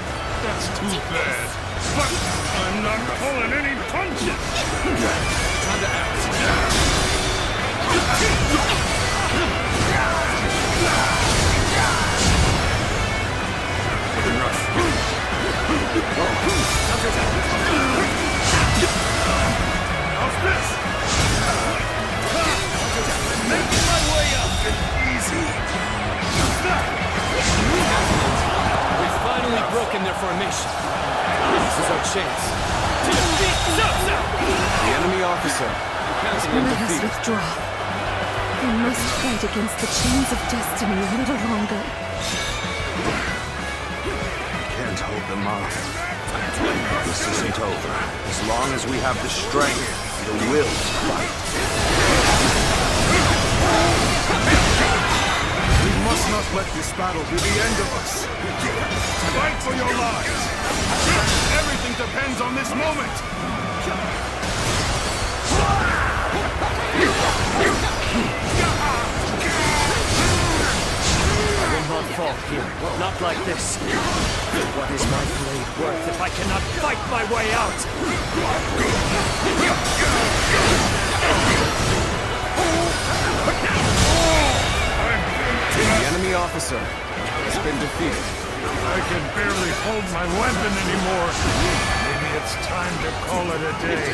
That's too bad. But I'm not pulling any punches! Time to act. Looking rough. How's this? Making my way up! Easy. How's that? We've finally broken their formation. This is our chance to defeat Cao Cao! The enemy officer. Let us withdraw. We must fight against the chains of destiny a little longer. Can't hold them off. This isn't over. As long as we have the strength, the will to fight. We must not let this battle be the end of us. Fight for your lives. Everything depends on this moment. I will not fall here. Not like this. What is my blade worth if I cannot fight my way out? The enemy officer has been defeated. I can barely hold my weapon anymore. Maybe it's time to call it a day.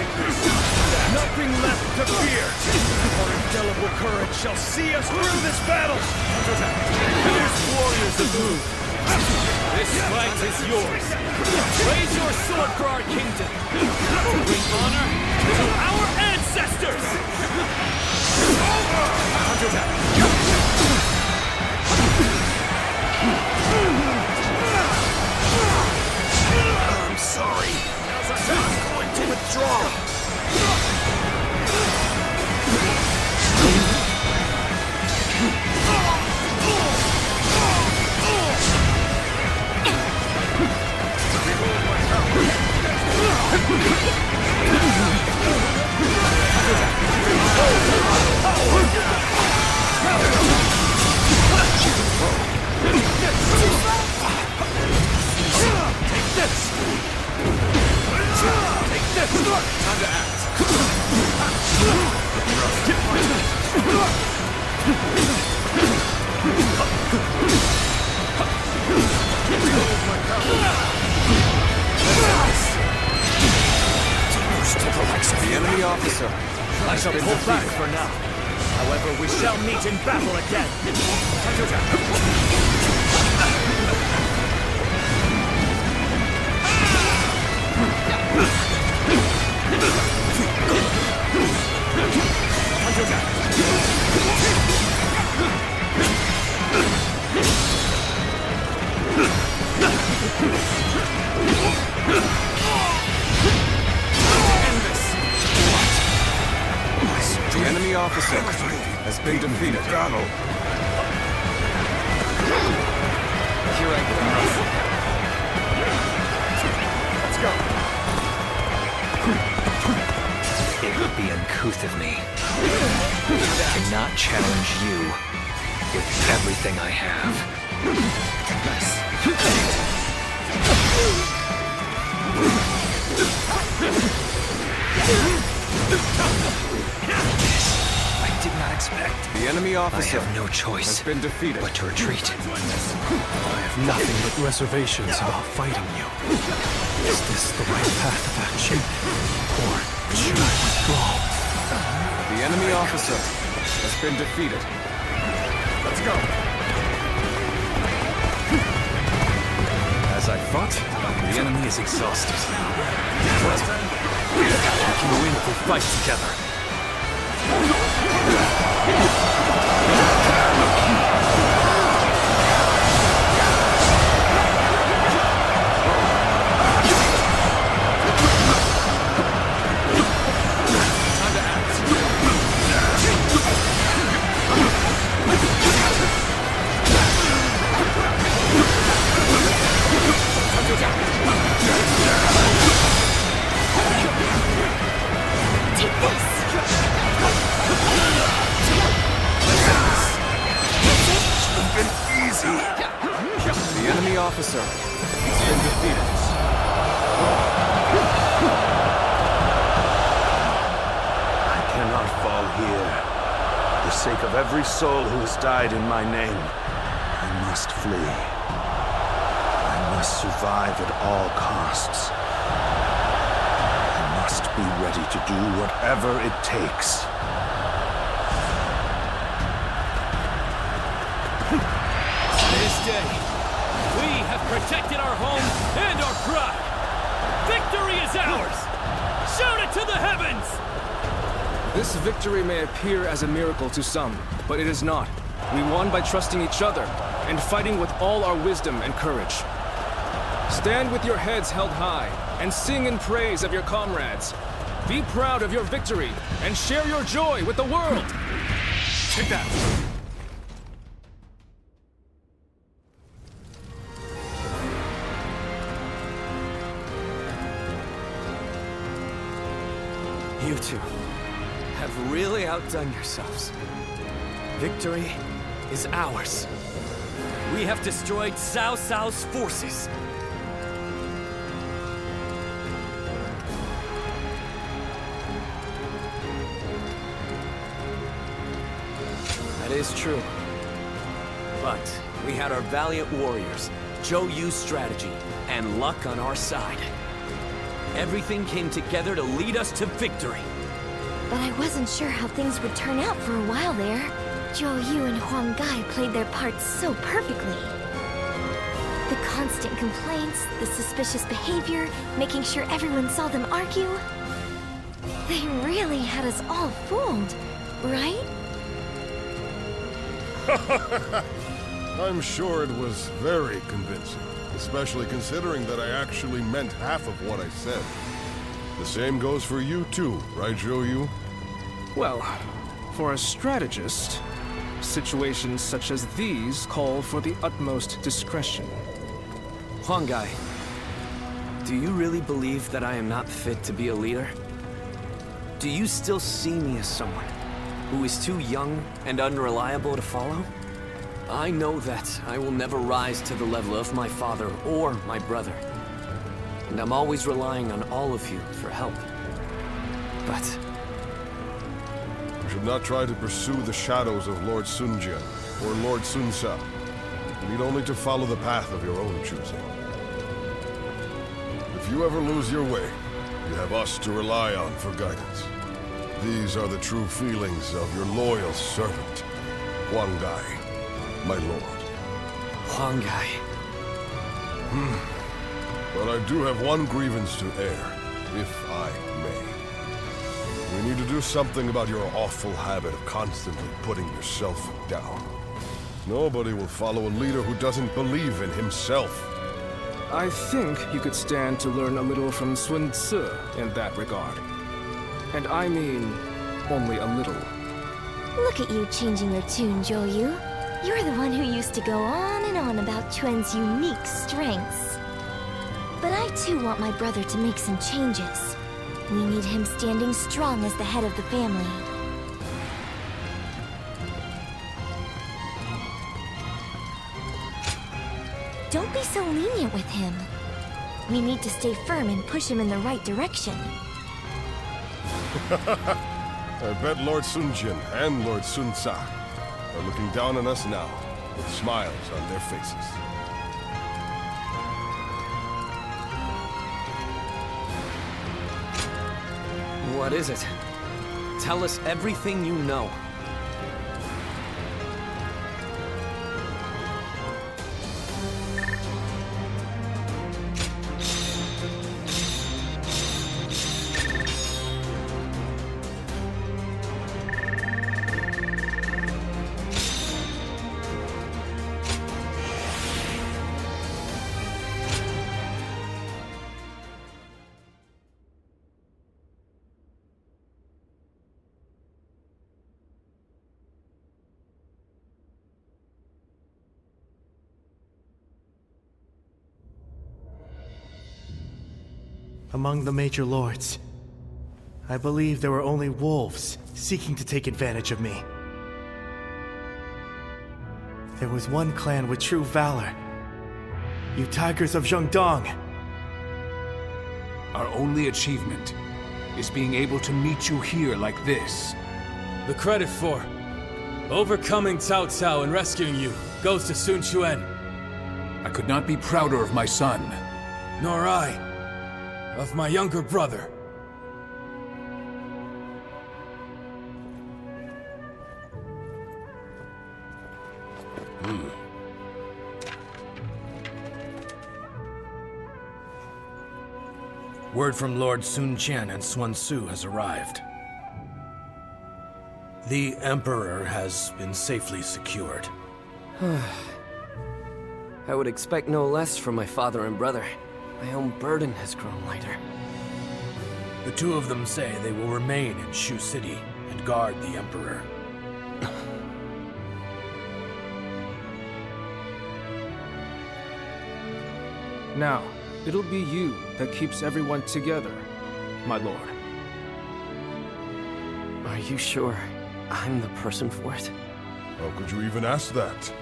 Nothing left to fear. Our indelible courage shall see us through this battle. Fierce warriors of Boo. This fight is yours. Raise your sword for our kingdom. Bring honor to our ancestors. I'm sorry. I'm going to withdraw. The enemy officer. I shall pull back for now. However, we shall meet in battle again. The enemy officer has been defeated. Battle. Here I go. Let's go. It would be uncouth of me to not challenge you with everything I have. I did not expect. The enemy officer I have no choice has been defeated. But to retreat. I have nothing but reservations about fighting you. Is this the right path of action? Or should I withdraw? The enemy officer has been defeated. Let's go. As I thought, the enemy is exhausted. But we can win if we fight together. Take this! The enemy officer has been defeated. I cannot fall here. For the sake of every soul who has died in my name, I must flee. I must survive at all costs. I must be ready to do whatever it takes. This day, we have protected our home and our pride. Victory is ours! Shout it to the heavens! This victory may appear as a miracle to some, but it is not. We won by trusting each other and fighting with all our wisdom and courage. Stand with your heads held high and sing in praise of your comrades. Be proud of your victory and share your joy with the world. Take that. You two have really outdone yourselves. Victory is ours. We have destroyed Cao Cao's forces. That is true. But we had our valiant warriors, Zhou Yu's strategy, and luck on our side. Everything came together to lead us to victory. But I wasn't sure how things would turn out for a while there. Zhou Yu and Huang Gai played their parts so perfectly. The constant complaints, the suspicious behavior, making sure everyone saw them argue. They really had us all fooled, right? I'm sure it was very convincing, especially considering that I actually meant half of what I said. The same goes for you too, right, Zhou Yu? Well, for a strategist, situations such as these call for the utmost discretion. Huang Gai, do you really believe that I am not fit to be a leader? Do you still see me as someone who is too young and unreliable to follow? I know that I will never rise to the level of my father or my brother. And I'm always relying on all of you for help. But You should not try to pursue the shadows of Lord Sunjian or Lord Sunsa. You need only to follow the path of your own choosing. If you ever lose your way, you have us to rely on for guidance. These are the true feelings of your loyal servant, Huang Gai, my lord. Huang Gai. But I do have one grievance to air, if I may. We need to do something about your awful habit of constantly putting yourself down. Nobody will follow a leader who doesn't believe in himself. I think you could stand to learn a little from Sun Tzu in that regard. And I mean, only a little. Look at you changing your tune, Zhou. You're the one who used to go on and on about Chuan's unique strengths. But I too want my brother to make some changes. We need him standing strong as the head of the family. Don't be so lenient with him. We need to stay firm and push him in the right direction. I bet Lord Sun Jian and Lord Sun Ca are looking down on us now, with smiles on their faces. What is it? Tell us everything you know. Among the major lords, I believe there were only wolves seeking to take advantage of me. There was one clan with true valor. You tigers of Zhengdong. Our only achievement is being able to meet you here like this. The credit for overcoming Cao Cao and rescuing you goes to Sun Quan. I could not be prouder of my son. Nor I. Of my younger brother. Word from Lord Sun Jian and Sun Tzu has arrived. The Emperor has been safely secured. I would expect no less from my father and brother. My own burden has grown lighter. The two of them say they will remain in Shu City and guard the Emperor. Now, it'll be you that keeps everyone together, my lord. Are you sure I'm the person for it? How could you even ask that?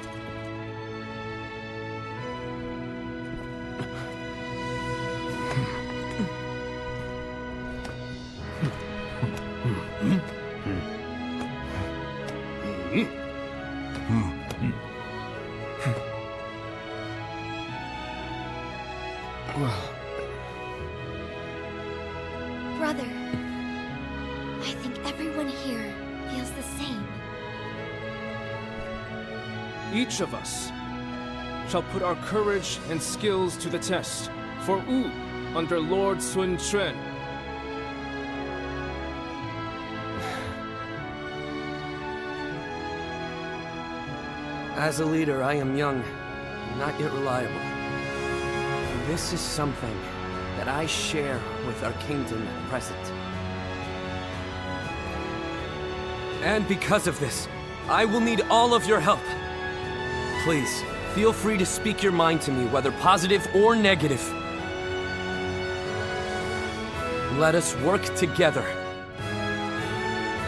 Brother, I think everyone here feels the same. Each of us shall put our courage and skills to the test for Wu under Lord Sun Quan. As a leader, I am young, not yet reliable. This is something that I share with our kingdom at present. And because of this, I will need all of your help. Please, feel free to speak your mind to me, whether positive or negative. Let us work together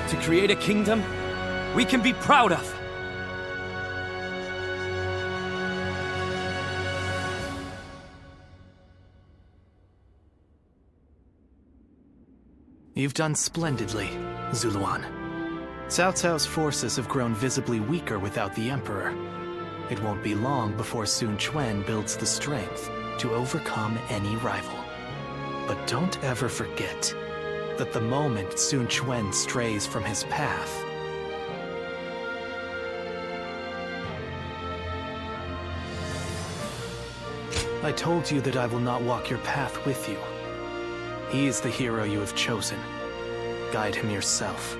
to create a kingdom we can be proud of. You've done splendidly, Zuluan. Cao Cao's forces have grown visibly weaker without the Emperor. It won't be long before Sun Quan builds the strength to overcome any rival. But don't ever forget that the moment Sun Quan strays from his path, I told you that I will not walk your path with you. He is the hero you have chosen. Guide him yourself.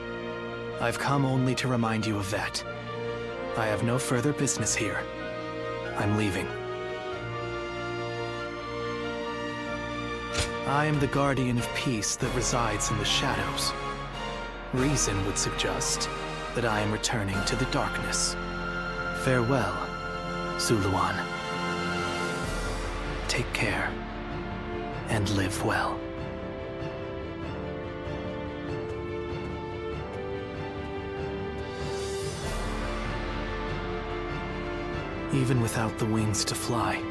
I've come only to remind you of that. I have no further business here. I'm leaving. I am the guardian of peace that resides in the shadows. Reason would suggest that I am returning to the darkness. Farewell, Zuluan. Take care, and live well. Even without the wings to fly,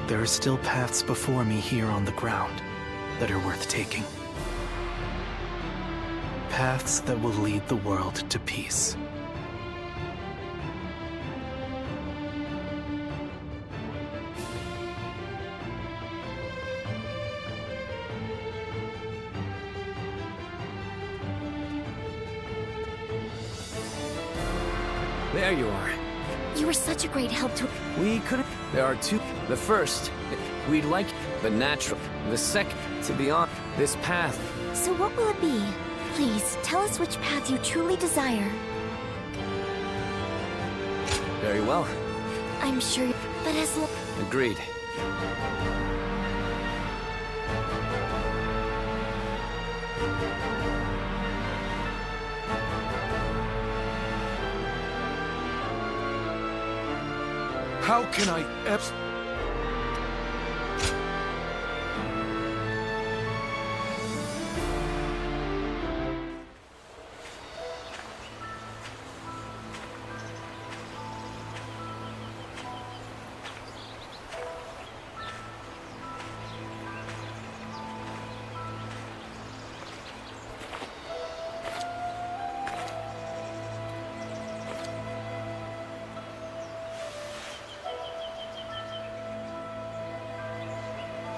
there are still paths before me here on the ground that are worth taking. Paths that will lead the world to peace. There you are. You were such a great help to— We could— There are two. The first, we'd like the natural. The second, to be on this path. So what will it be? Please, tell us which path you truly desire. Very well. I'm sure, but as long— Agreed. How can I ever...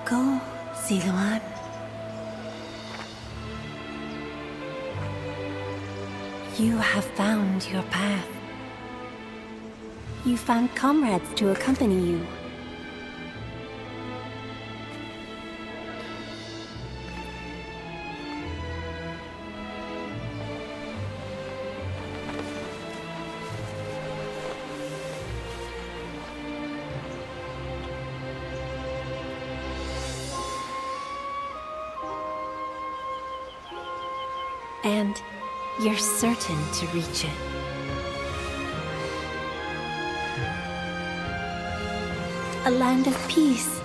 Go, Zuluan. You have found your path. You found comrades to accompany you. And you're certain to reach it. A land of peace.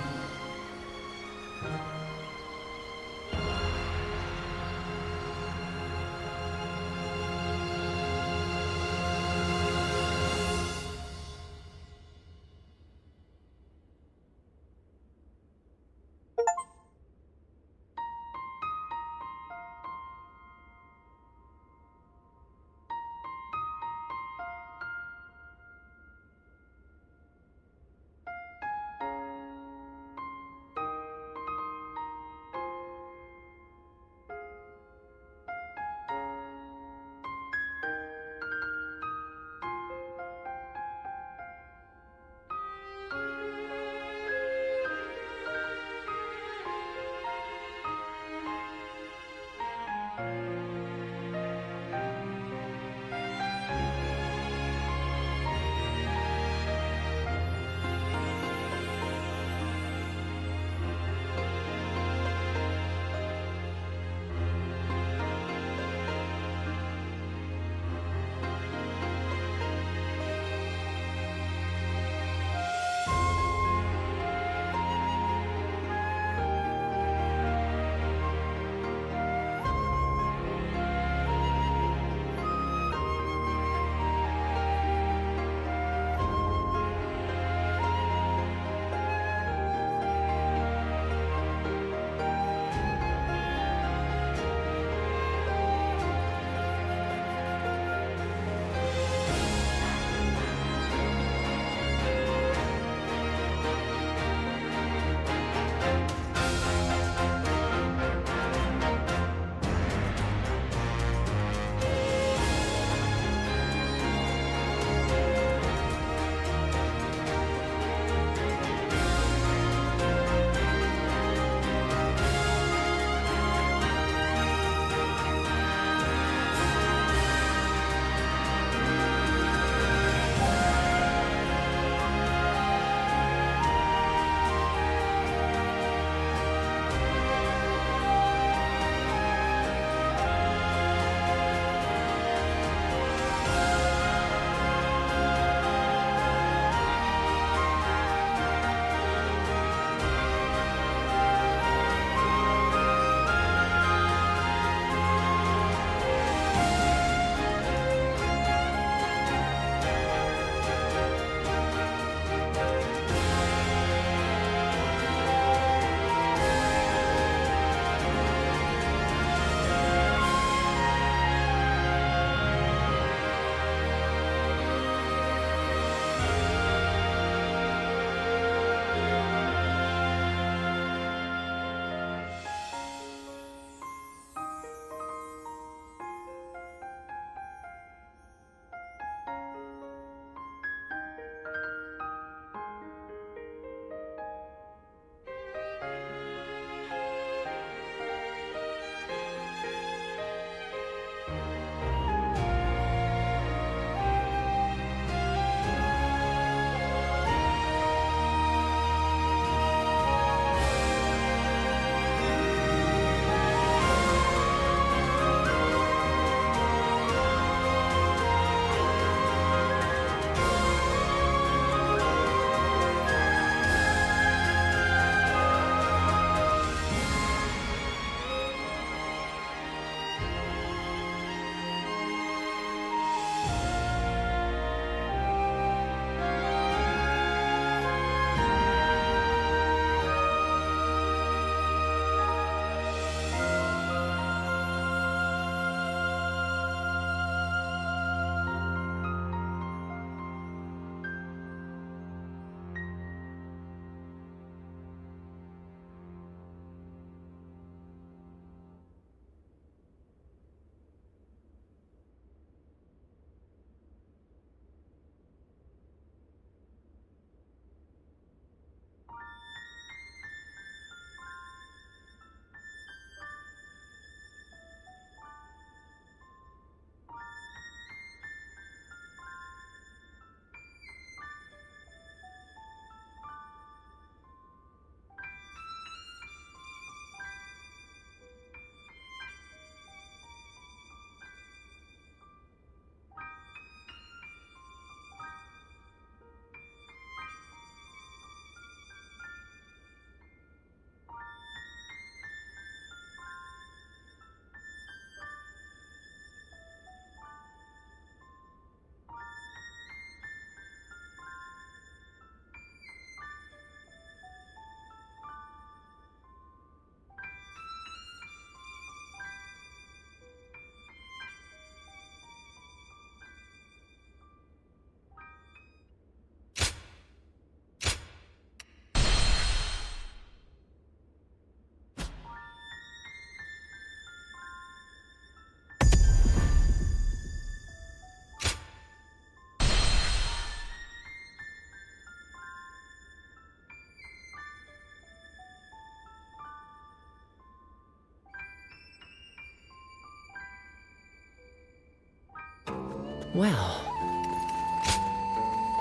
Well,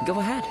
go ahead.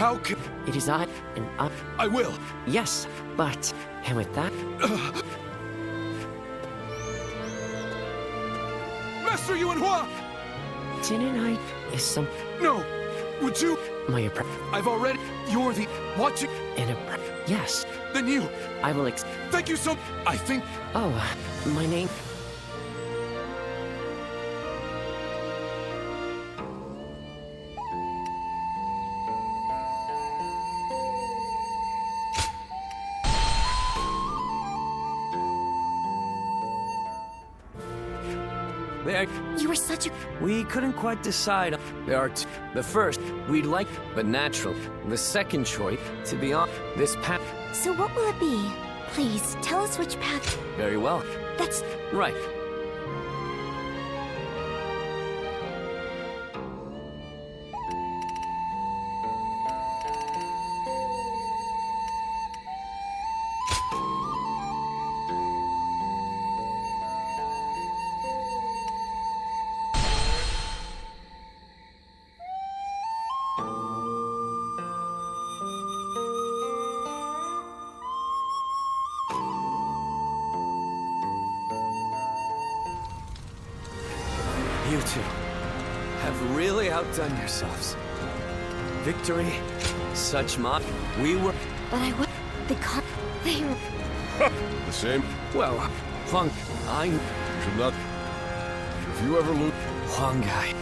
How can... It is I, and I... I will. Yes, but... And with that... Master Yuanhua! Didn't I... Is some... No! Would you... My I've already... You're the... Watching... Yes. Then you... I will Thank you so... I think... Oh, my name... You were such a... We couldn't quite decide. There are two. The first, we'd like, but natural. The second choice, to be on this path. So what will it be? Please, tell us which path... Very well. That's... Right. You two have really outdone yourselves. Victory, such we were... But I would... They were... The same? Well, Huang... You should not... If you ever lose... Huang Gai.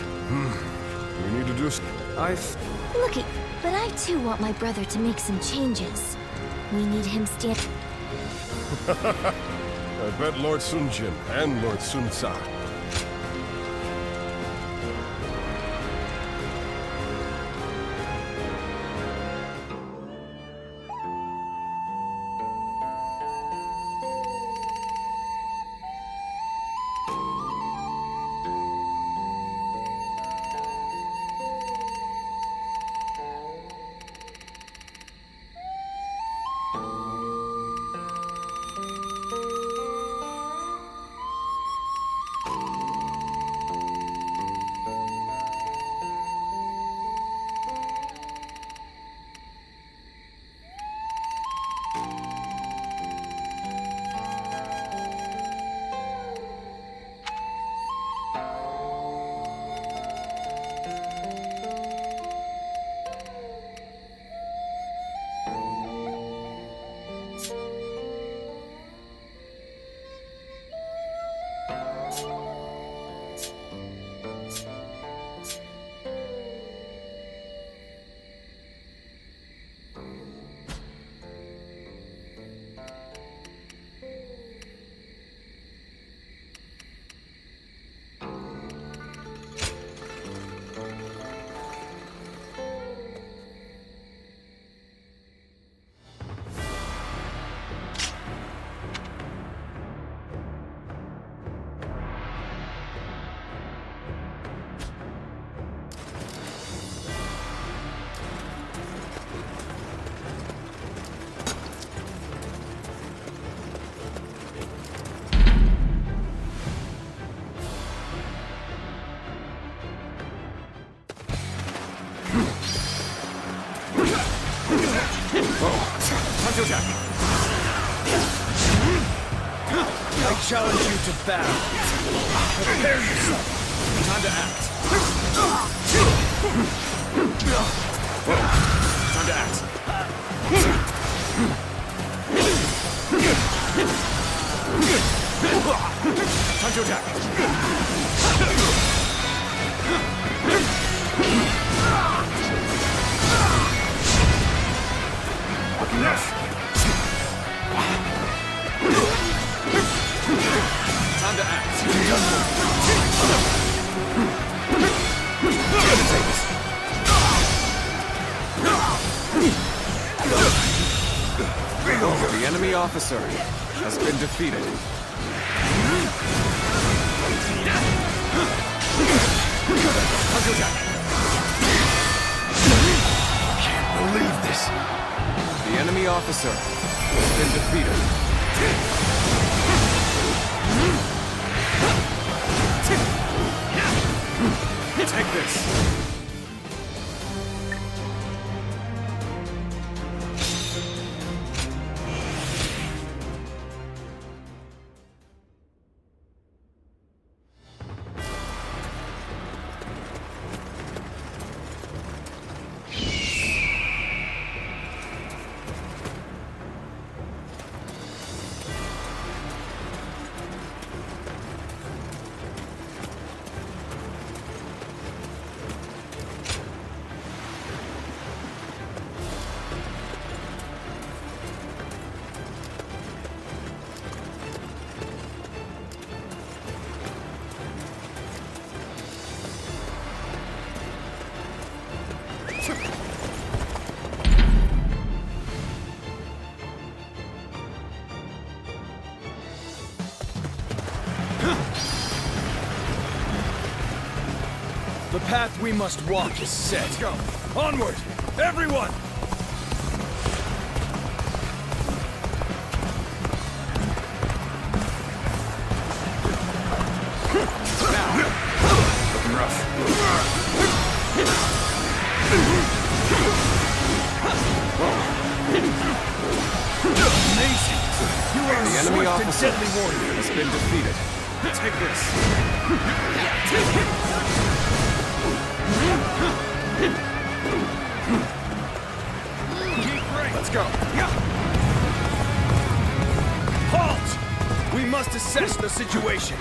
We need to do... Look at... But I too want my brother to make some changes. We need him stand... I bet Lord Sun Jin and Lord Sun Ca. challenge you to battle. Prepare yourself. Time to act. Time to act. Time to attack. Enough. Time to act. The enemy officer has been defeated. Can't believe this. The enemy officer has been defeated. Take this. The path we must walk is set. Let's go. Onward, everyone! Now, looking rough. Amazing! You are The a enemy swift and officer deadly warrior. has been defeated. Take this. Let's go. Halt! We must assess the situation.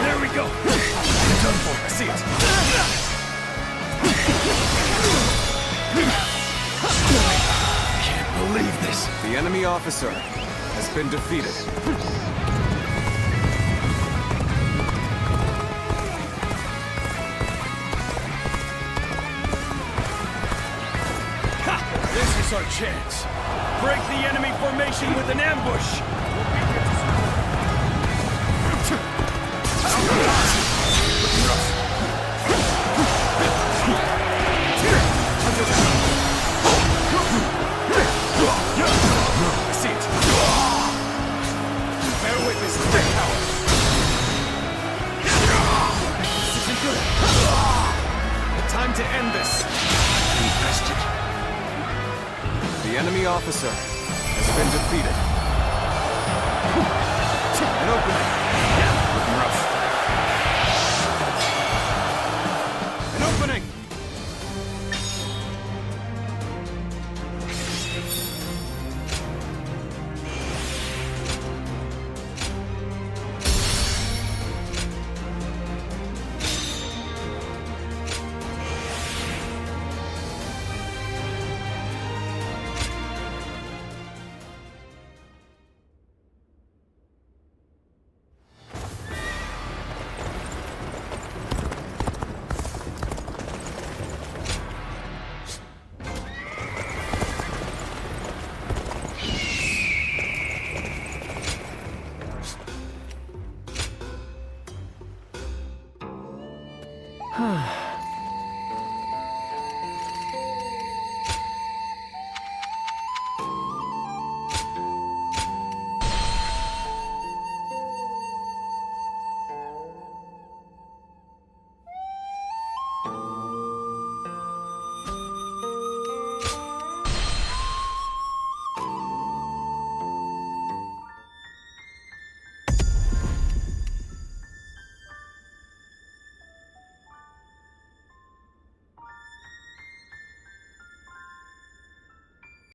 There we go. You're done for. I see it. Can't believe this. The enemy officer has been defeated. Ha! This is our chance. Break the enemy formation with an ambush. See it. Bear witness to their power. This isn't good. Time to end this. Infested. The enemy officer has been defeated. An opening. Looking rough. An opening. Huh.